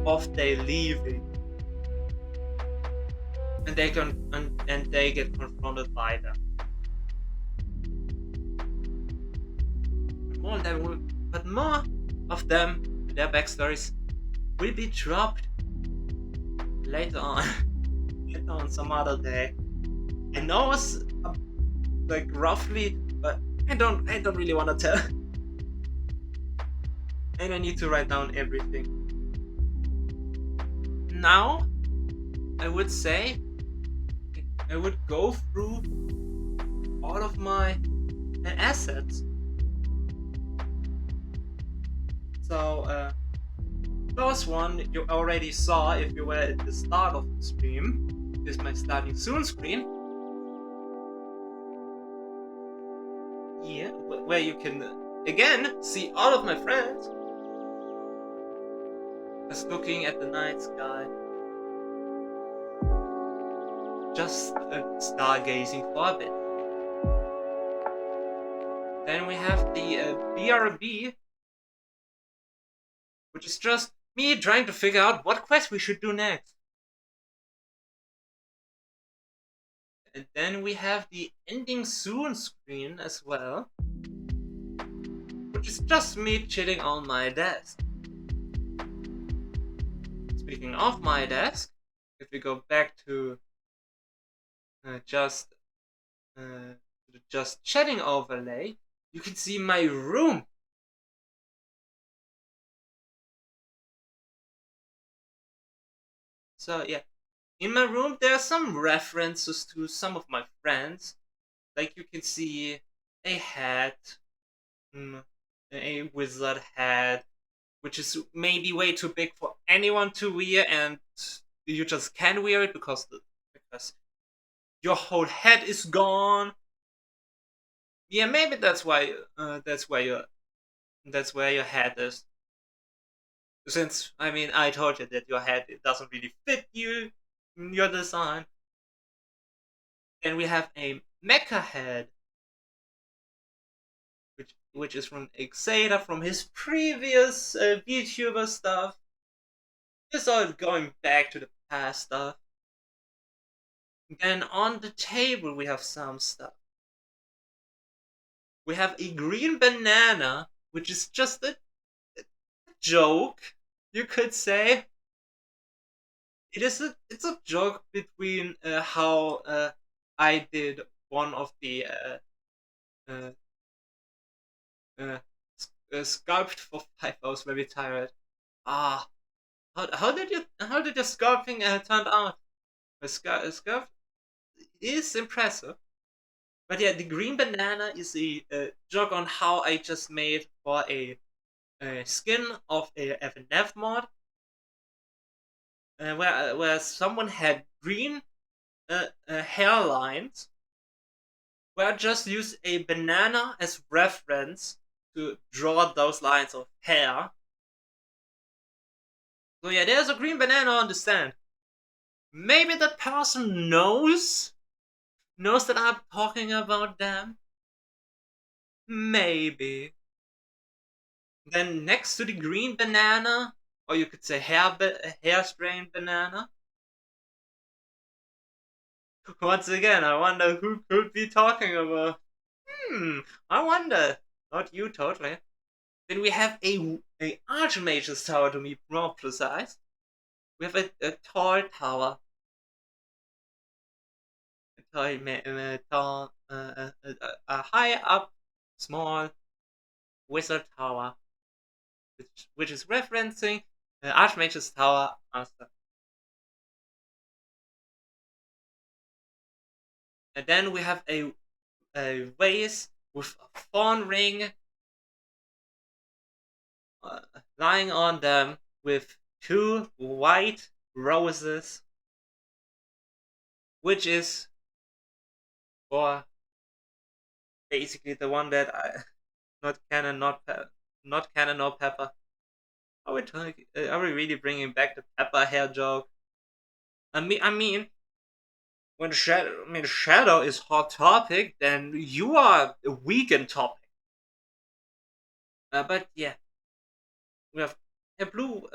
of their leaving. And they get confronted by them. But more of them, their backstories, will be dropped later on some other day. I know it's like roughly, but I don't really want to tell. And I need to write down everything. Now, I would say I would go through all of my assets. So, first one you already saw if you were at the start of the stream. This is my starting soon screen. Here, where you can again see all of my friends. Just looking at the night sky. Just stargazing for a bit. Then we have the BRB, which is just me trying to figure out what quest we should do next. And then we have the ending soon screen as well, which is just me chilling on my desk. Speaking of my desk, if we go back to just chatting overlay, you can see my room. So yeah, in my room there are some references to some of my friends. Like you can see a hat, a wizard hat, which is maybe way too big for anyone to wear, and you just can't wear it because your whole head is gone. Yeah, maybe that's why that's where your head is. Since I mean, I told you that your head it doesn't really fit you, your design. Then we have a mecha head, which is from Xada from his previous VTuber stuff. It's all going back to the past stuff. Then on the table we have some stuff. We have a green banana, which is just a joke, you could say. It's a joke between how I did one of the sculpt for 5 hours very tired. How did your sculpting turn out? Sculpt is impressive. But yeah, the green banana is a joke on how I just made for a skin of a FNF mod, where someone had green hairlines, where I just used a banana as reference to draw those lines of hair. So yeah, there's a green banana on the stand. Maybe that person knows that I'm talking about them. Maybe. Then next to the green banana, or you could say hair strain banana, Once again, I wonder who could be talking about. I wonder. Not you, totally. Then we have a Archmage's tower, to be more precise. We have a tall tower. A high up, small wizard tower, which is referencing Archmage's tower master. And then we have a vase with a thorn ring lying on them with two white roses, which is for basically the one that I not canon, not canon or pepper. Are we really bringing back the pepper hair joke? I mean, when Shadow is hot topic, then you are a weekend topic. But yeah, we have a blue,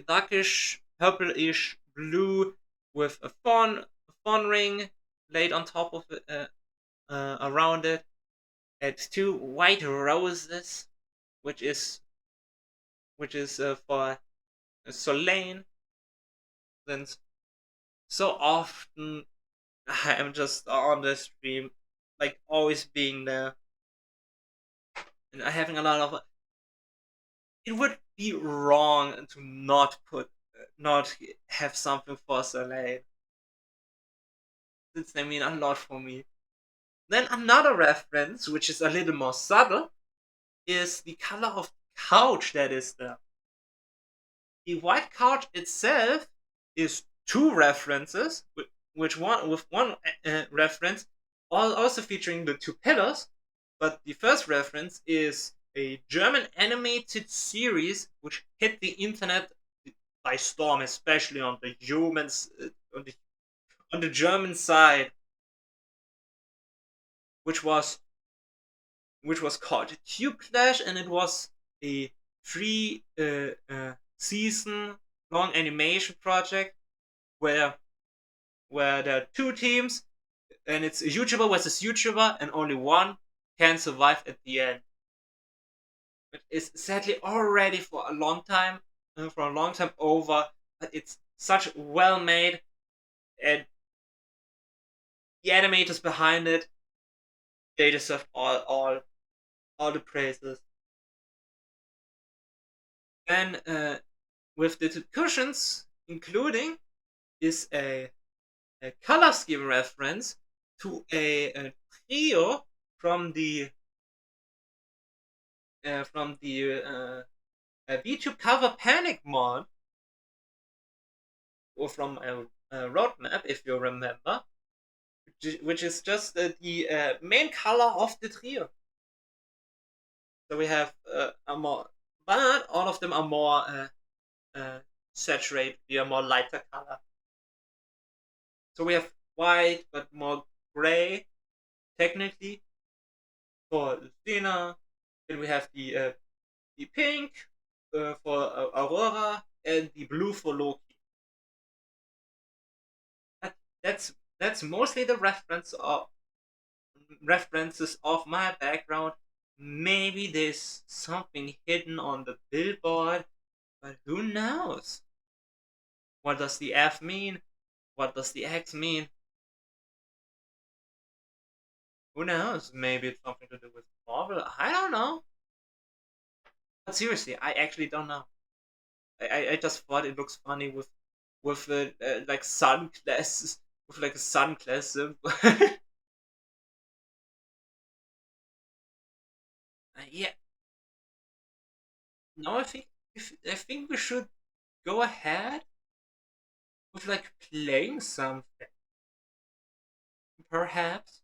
darkish, purplish blue with a fawn ring laid on top of it, around it. It's two white roses, which is for Solane. Since so often I am just on the stream, like always being there, and having a lot of. It would be wrong to not have something for Soleil, since they mean a lot for me. Then another reference, which is a little more subtle, is the color of couch that is there. The white couch itself is two references, which one with one reference also featuring the two pillars. But the first reference is a German animated series which hit the internet by storm, especially on the humans on the German side, which was called Tube Clash, and it was a three season long animation project where there are two teams, and it's a YouTuber versus YouTuber, and only one can survive at the end. It is sadly already for a long time over, but it's such well made, and the animators behind it, they deserve all the praises. Then with the cushions including is a color scheme reference to a trio from the VTube cover Panic mod, or from a roadmap, if you remember, which is just the main color of the trio. So we have a more, but all of them are more saturated, a more lighter color. So we have white, but more gray, technically, for Lucina. Then we have the pink for Aurora, and the blue for Loki. That's mostly the references of my background. Maybe there's something hidden on the billboard, but who knows? What does the F mean? What does the X mean? Who knows? Maybe it's something to do with Marvel. I don't know. But seriously, I actually don't know. I just thought it looks funny with like sunglasses, with like a sunglass symbol. Yeah. No, I think we should go ahead with like playing something, perhaps.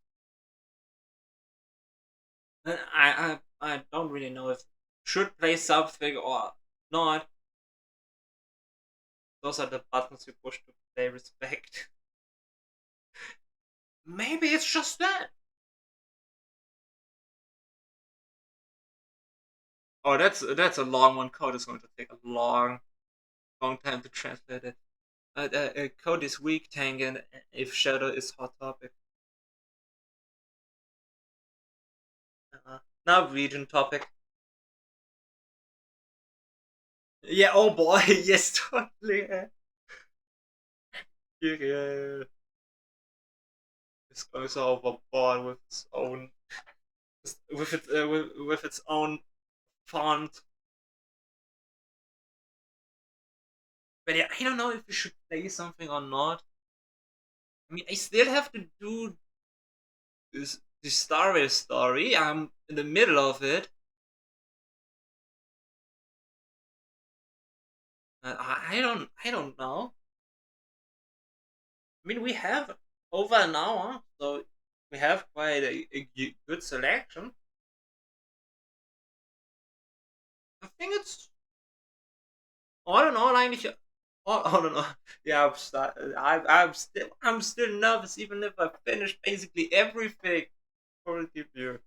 I don't really know if should play something or not. Those are the buttons you push to play respect. Maybe it's just that. Oh, that's a long one. Code is going to take a long time to translate it. Code is weak tank, and if Shadow is hot topic. Now region topic. Yeah, oh boy, yes, totally. Yeah. This goes overboard with its own, with its own font. But yeah, I don't know if we should play something or not. I mean, I still have to do this Star Wars story. I'm in the middle of it. I don't know. I mean, we have over an hour, so we have quite a good selection. I think it's all in all eigentlich. All in all, yeah, I'm still nervous, even if I finish basically everything for the debut.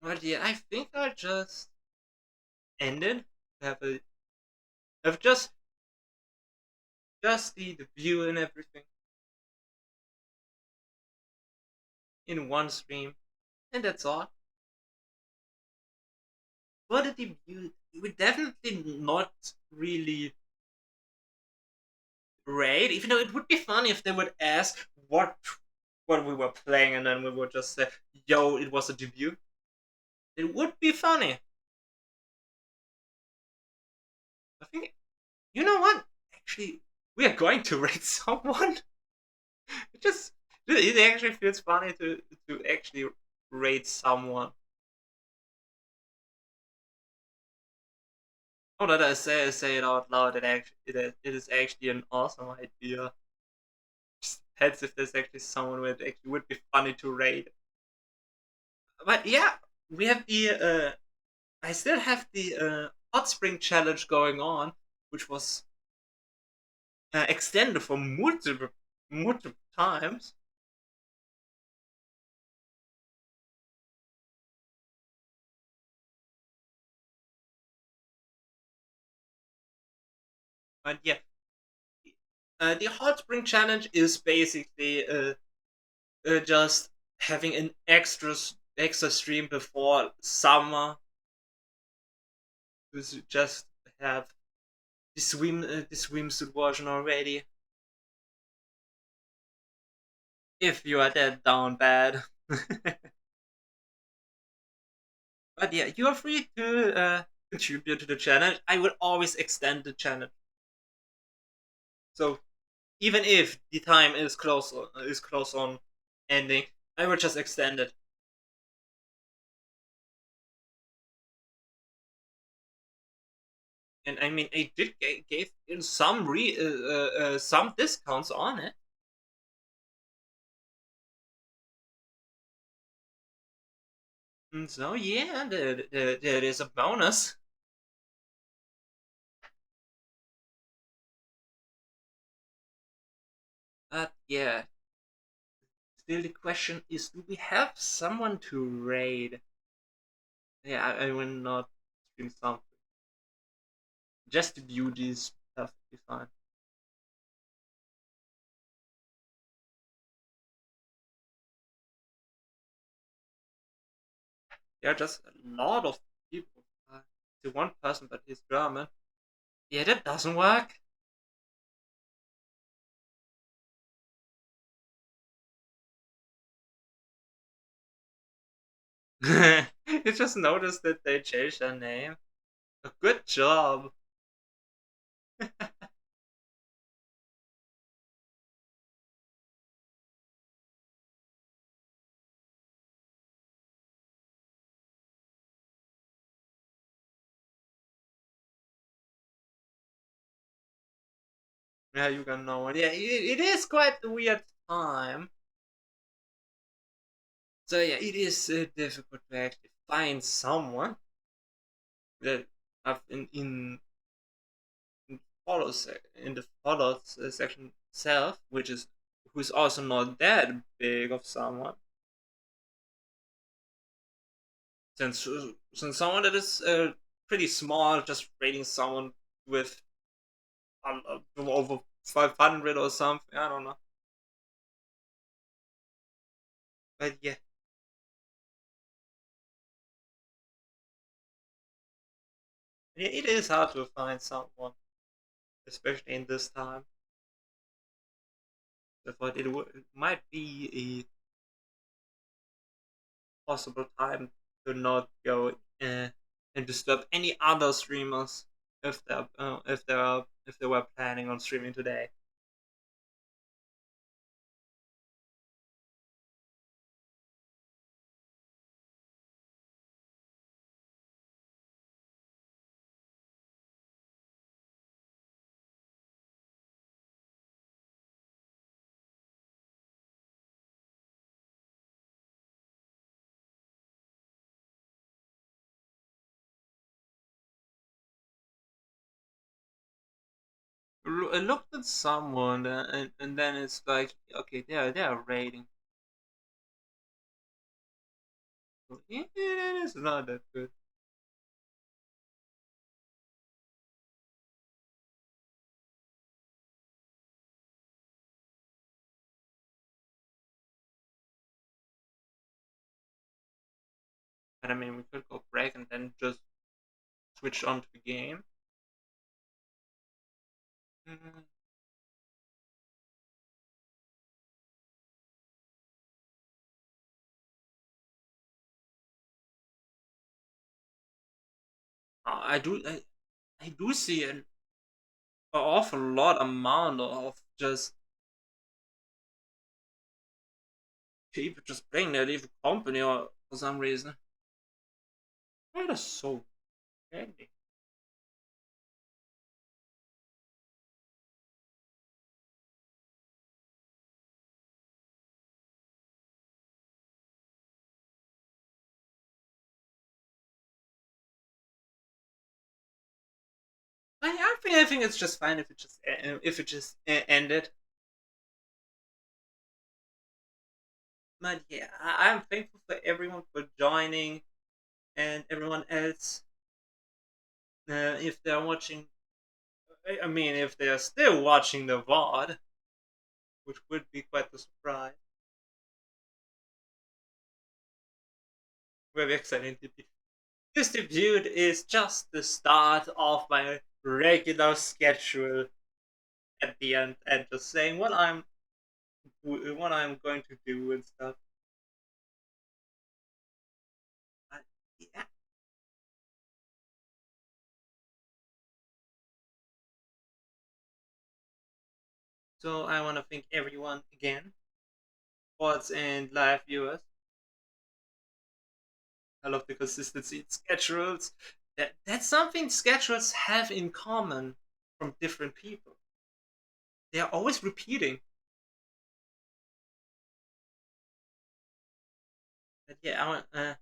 But yeah, I think I'll just end it. Have a have just the view and everything in one stream, and that's all. For the debut, we definitely not really raid. Even though it would be funny if they would ask what we were playing, and then we would just say, "Yo, it was a debut." It would be funny. I think you know what? Actually, we are going to raid someone. it just it actually feels funny to actually raid someone. Oh, that I say it out loud. It is actually an awesome idea. Just depends if there's actually someone who actually would be funny to raid. But yeah, we have the I still have the hot spring challenge going on, which was extended for multiple times. But yeah, the hot spring challenge is basically just having an extra stream before summer to just have the swimsuit version already. If you are that down bad. But yeah, you are free to contribute to the challenge. I will always extend the challenge. So even if the time is close on ending, I will just extend it. And I mean, I did gave in some discounts on it. And so yeah, there is a bonus. But yeah, still the question is, do we have someone to raid? Yeah, I will not stream something. Just the beauty is perfectly fine. There are just a lot of people. The one person, but he's German. Yeah, that doesn't work. You just noticed that they changed their name. A good job. Yeah, you can know it. Yeah, it is quite a weird time. So yeah, it is difficult to actually find someone that have in follows in the follows section itself, which is who's also not that big of someone. Since someone that is pretty small, just rating someone with over 500 or something. I don't know. But yeah, it is hard to find someone, especially in this time. But it might be a possible time to not go and disturb any other streamers if they were planning on streaming today. I looked at someone and then it's like, okay, they are rating. Yeah, it is not that good. And I mean, we could go break and then just switch on to the game. Mm, I do see an awful lot amount of just people just playing their leave company or for some reason. That is so handy. I think it's just fine if it just ended. But yeah, I'm thankful for everyone for joining and everyone else. If they're watching, I mean, if they're still watching the VOD, which would be quite a surprise. Very exciting to be. This debut is just the start of my regular schedule at the end, and just saying what I'm going to do and stuff. But yeah, so I want to thank everyone again, bots and live viewers. I love the consistency in schedules. That's something schedules have in common from different people. They are always repeating. But yeah,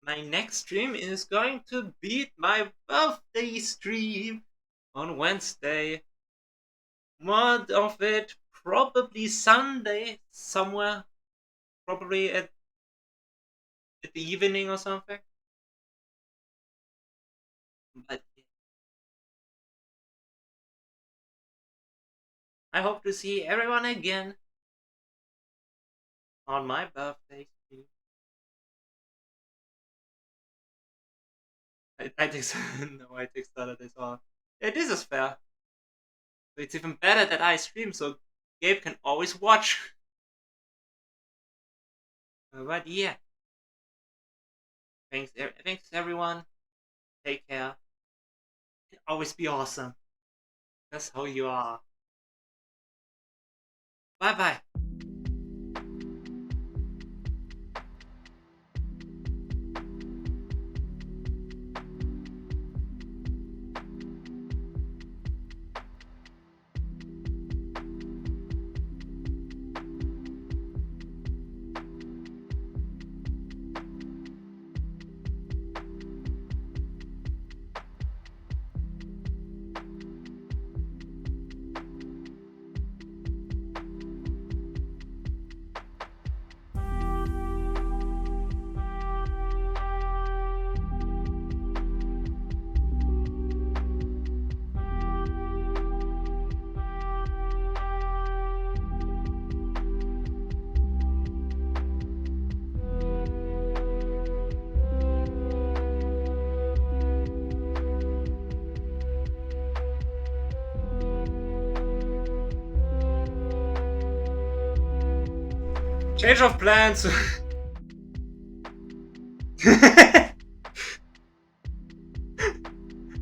my next stream is going to beat my birthday stream on Wednesday. More of it probably Sunday somewhere, probably at the evening or something. But I hope to see everyone again on my birthday stream. I take no, I take Saturdays off. Yeah, this is fair. So it's even better that I stream, so Gabe can always watch. But yeah, thanks everyone. Take care. Always be awesome. That's how you are. Bye bye. Change of plans.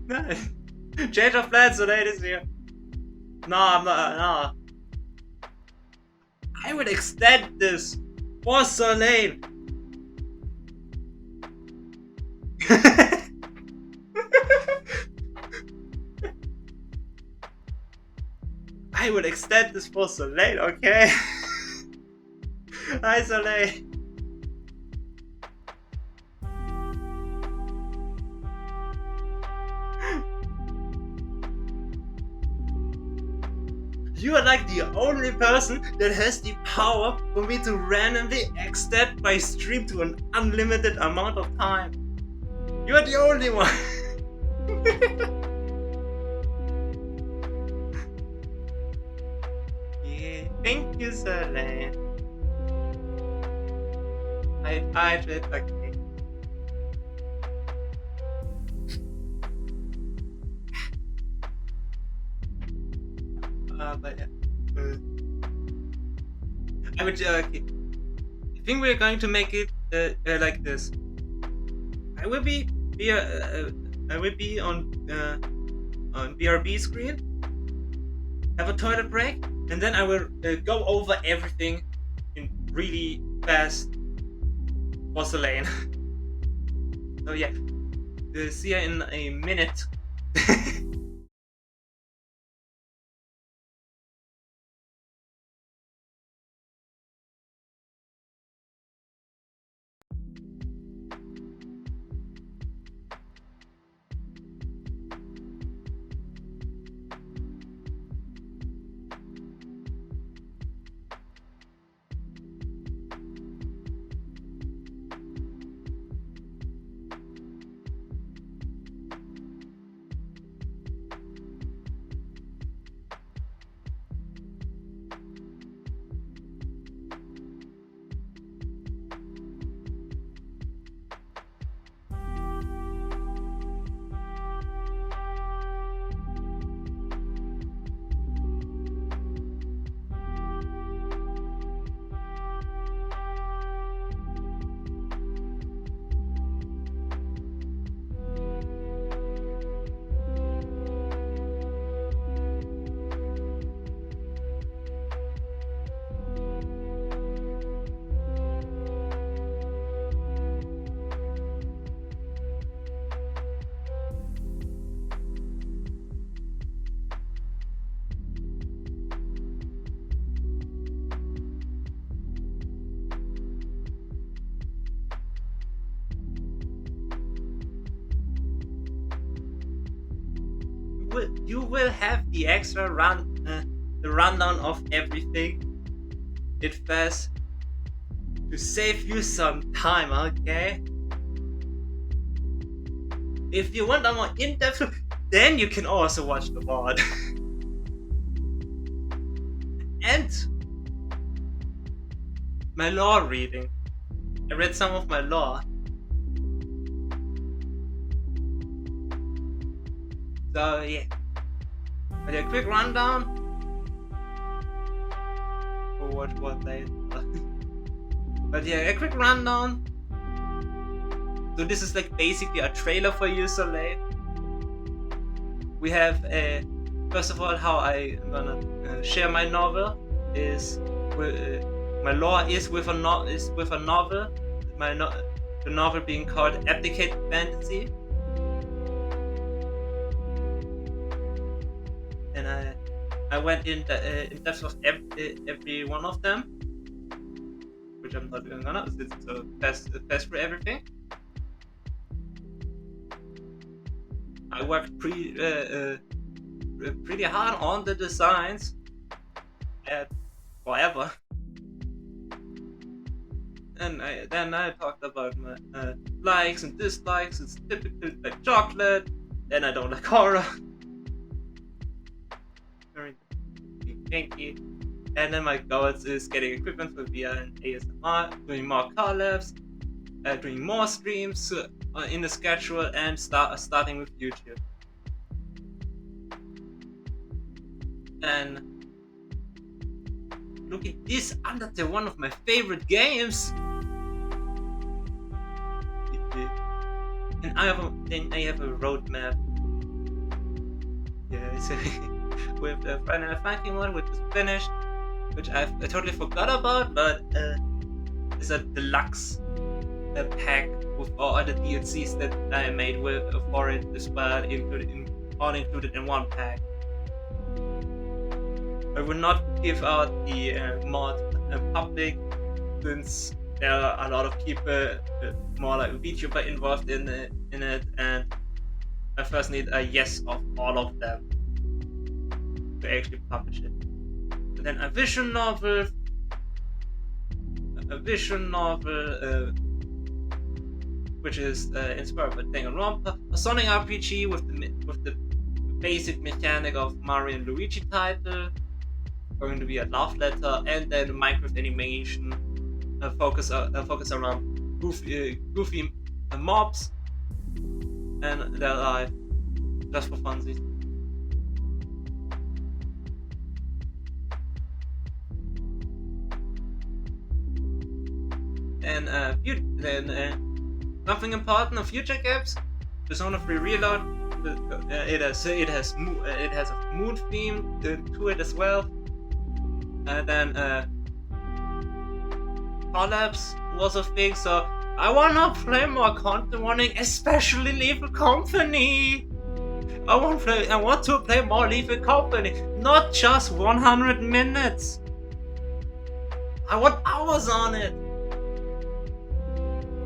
Nice. Change of plans today this year. No, I'm not. No. I would extend this for Soleil. I would extend this for Soleil, okay? Hi, Soleil. You are like the only person that has the power for me to randomly extend my stream to an unlimited amount of time. You are the only one. Yeah, thank you, Soleil. I did okay. But yeah. I would okay. I think we're going to make it like this. I will be on BRB screen, have a toilet break, and then I will go over everything in really fast porcelain. So yeah, see you in a minute. You will have the extra the rundown of everything. It fast to save you some time, okay? If you want a more in-depth, then you can also watch the VOD. And my lore reading. I read some of my lore. So yeah. But a quick rundown. Or what later. But yeah, a quick rundown. So this is like basically a trailer for you, Soleil. We have first of all how I'm gonna share my novel is my lore is with a novel. The novel being called Abdicated Fantasy. And I went in depth of every one of them, which I'm not gonna. It's fast for everything. I worked pretty hard on the designs, forever. And then I talked about my likes and dislikes. It's typically like chocolate. Then I don't like horror. Kinky. And then my goals is getting equipment for VR and ASMR, doing more collabs, doing more streams in the schedule, and starting with YouTube. And look at this, Undertale, one of my favorite games. And I have a roadmap. Yeah, so with the Final Fighting one, which is finished, which I totally forgot about, but it's a deluxe pack with all the DLCs that I made for it as well, all included in one pack. I will not give out the mod public, since there are a lot of people, more like VTuber, involved in it, and I first need a yes of all of them to actually publish it. And then a visual novel, which is inspired by Danganronpa, a Sonic RPG with the basic mechanic of Mario and Luigi title, going to be a love letter, and then Minecraft animation, focus around goofy mobs and their life, just for funsies. And something important of future games, Persona 3 Reload. It has a moon theme to it as well. And then collabs was a thing, so I wanna play more content warning, especially Lethal Company. I want to play more Lethal Company, not just 100 minutes. I want hours on it.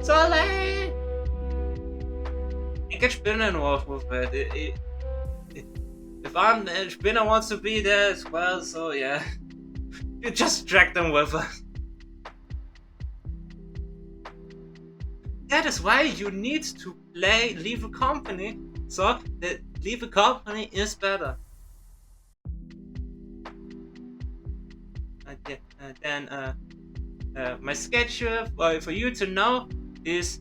So late. Get Spinner involved with it. If Spinner wants to be there as well, so yeah. You just drag them with us. That is why you need to play Lethal Company, so the Lethal Company is better. Then my schedule for you to know is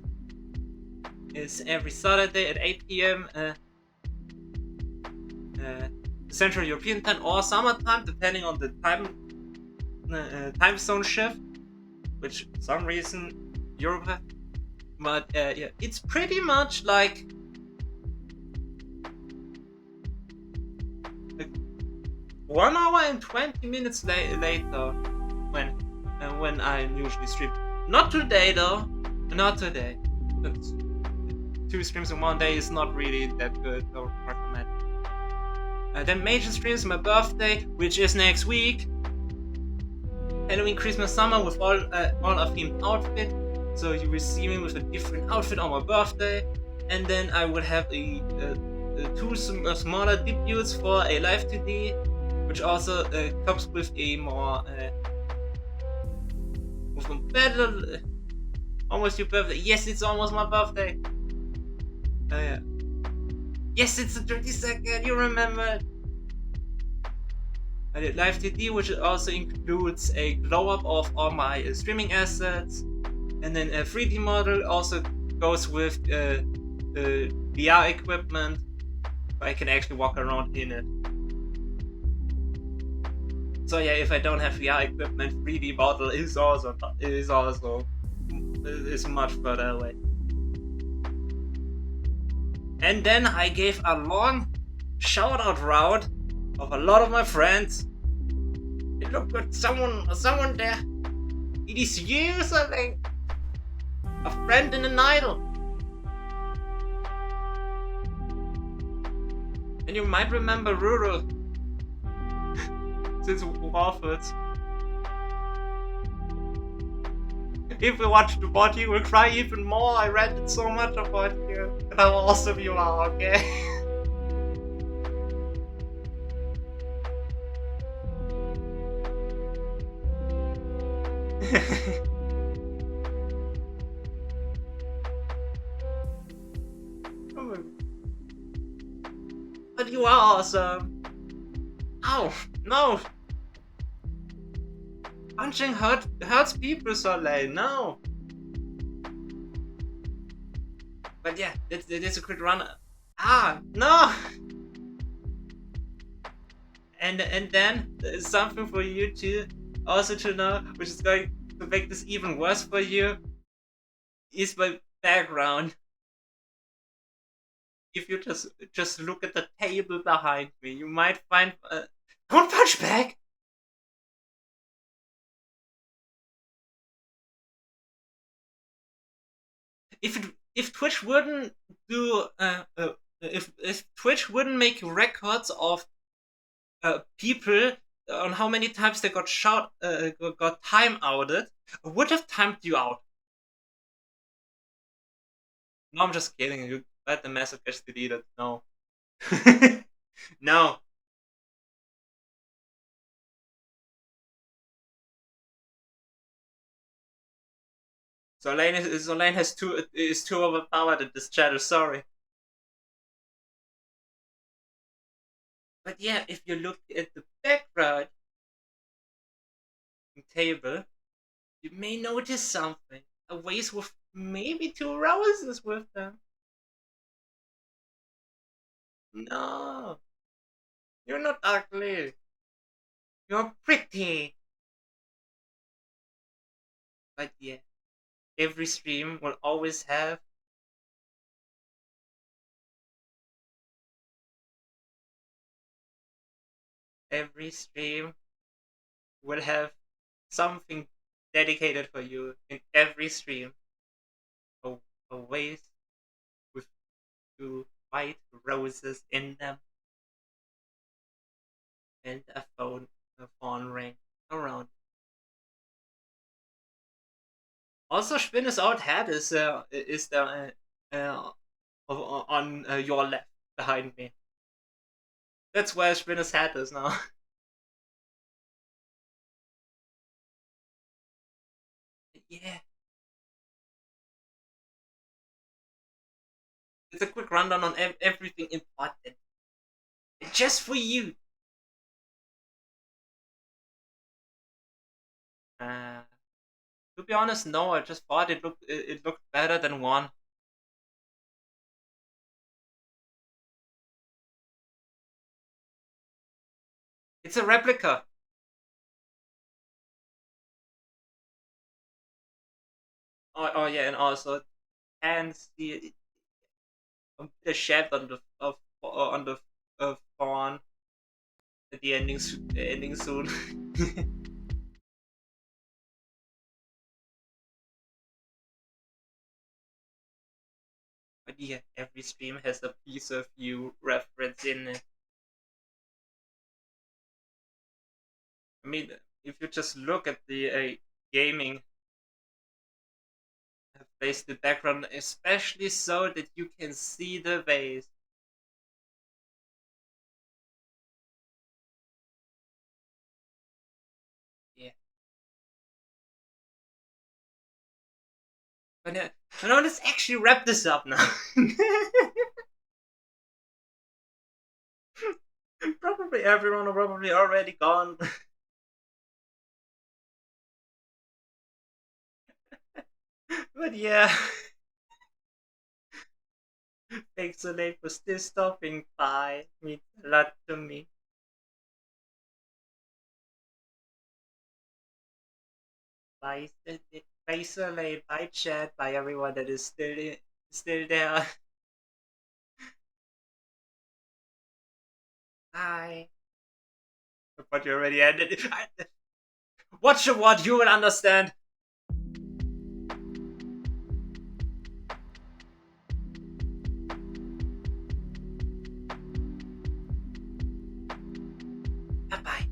every Saturday at 8 p.m. Central European time or summertime, depending on the time zone shift, which for some reason Europe has. But yeah, it's pretty much like 1 hour and 20 minutes later when I usually stream. Not today though, not today. 2 streams in 1 day is not really that good or recommend. Then major streams, my birthday, which is next week. Halloween, Christmas, summer with all a themed outfit. So you will see me with a different outfit on my birthday. And then I will have 2 smaller debuts for a live 2D, which also comes with a more with a better. Almost your birthday. Yes, it's almost my birthday. Yeah. Yes, it's the 22nd. You remember? I did live 3D, which also includes a glow up of all my streaming assets, and then a 3D model also goes with VR equipment. I can actually walk around in it. So yeah, if I don't have VR equipment, 3D model is much further away. And then I gave a long shout out route of a lot of my friends. Hey, look at someone there. It is you, something. A friend and an idol. And you might remember Ruru. Since Warfords. If you watch the VOD, you will cry even more. I ranted so much about you and how awesome you are, okay? But you are awesome. Ow, no! Punching hurts people so late, no! But yeah, it's a quick run. Ah, no! And then something for you too. also to know, which is going to make this even worse for you, is my background. If you just look at the table behind me, you might find. Don't punch back. If Twitch wouldn't do if Twitch wouldn't make records of people on how many times they got got time outed, I would have timed you out. No, I'm just kidding. You let the message gets deleted. No. No. Solane is too overpowered in this channel, sorry. But yeah, if you look at the background table, you may notice something. A vase with maybe 2 roses with them. No. You're not ugly. You're pretty. But yeah, every stream will always have every stream will have something dedicated for you in every stream. A, a vase with 2 white roses in them and a phone ring around. Also, Spinner's out hat is there on your left behind me. That's where Spinner's hat is now. Yeah. It's a quick rundown on everything important. Just for you. To be honest, no. I just thought it looked better than 1. It's a replica. Oh yeah, and also and see the shed on the fawn at the ending soon. But yeah, every stream has a piece of you reference in it. I mean, if you just look at the gaming face, the background, especially so that you can see the vase. Yeah. But now let's actually wrap this up now. Probably everyone are probably already gone. But yeah. Thanks so late for still stopping by. Means a lot to me. Bye, bye, Soleil. Bye, chat. Bye, everyone that is still there. Bye. But you already ended it. Watch your what, you will understand. Bye bye.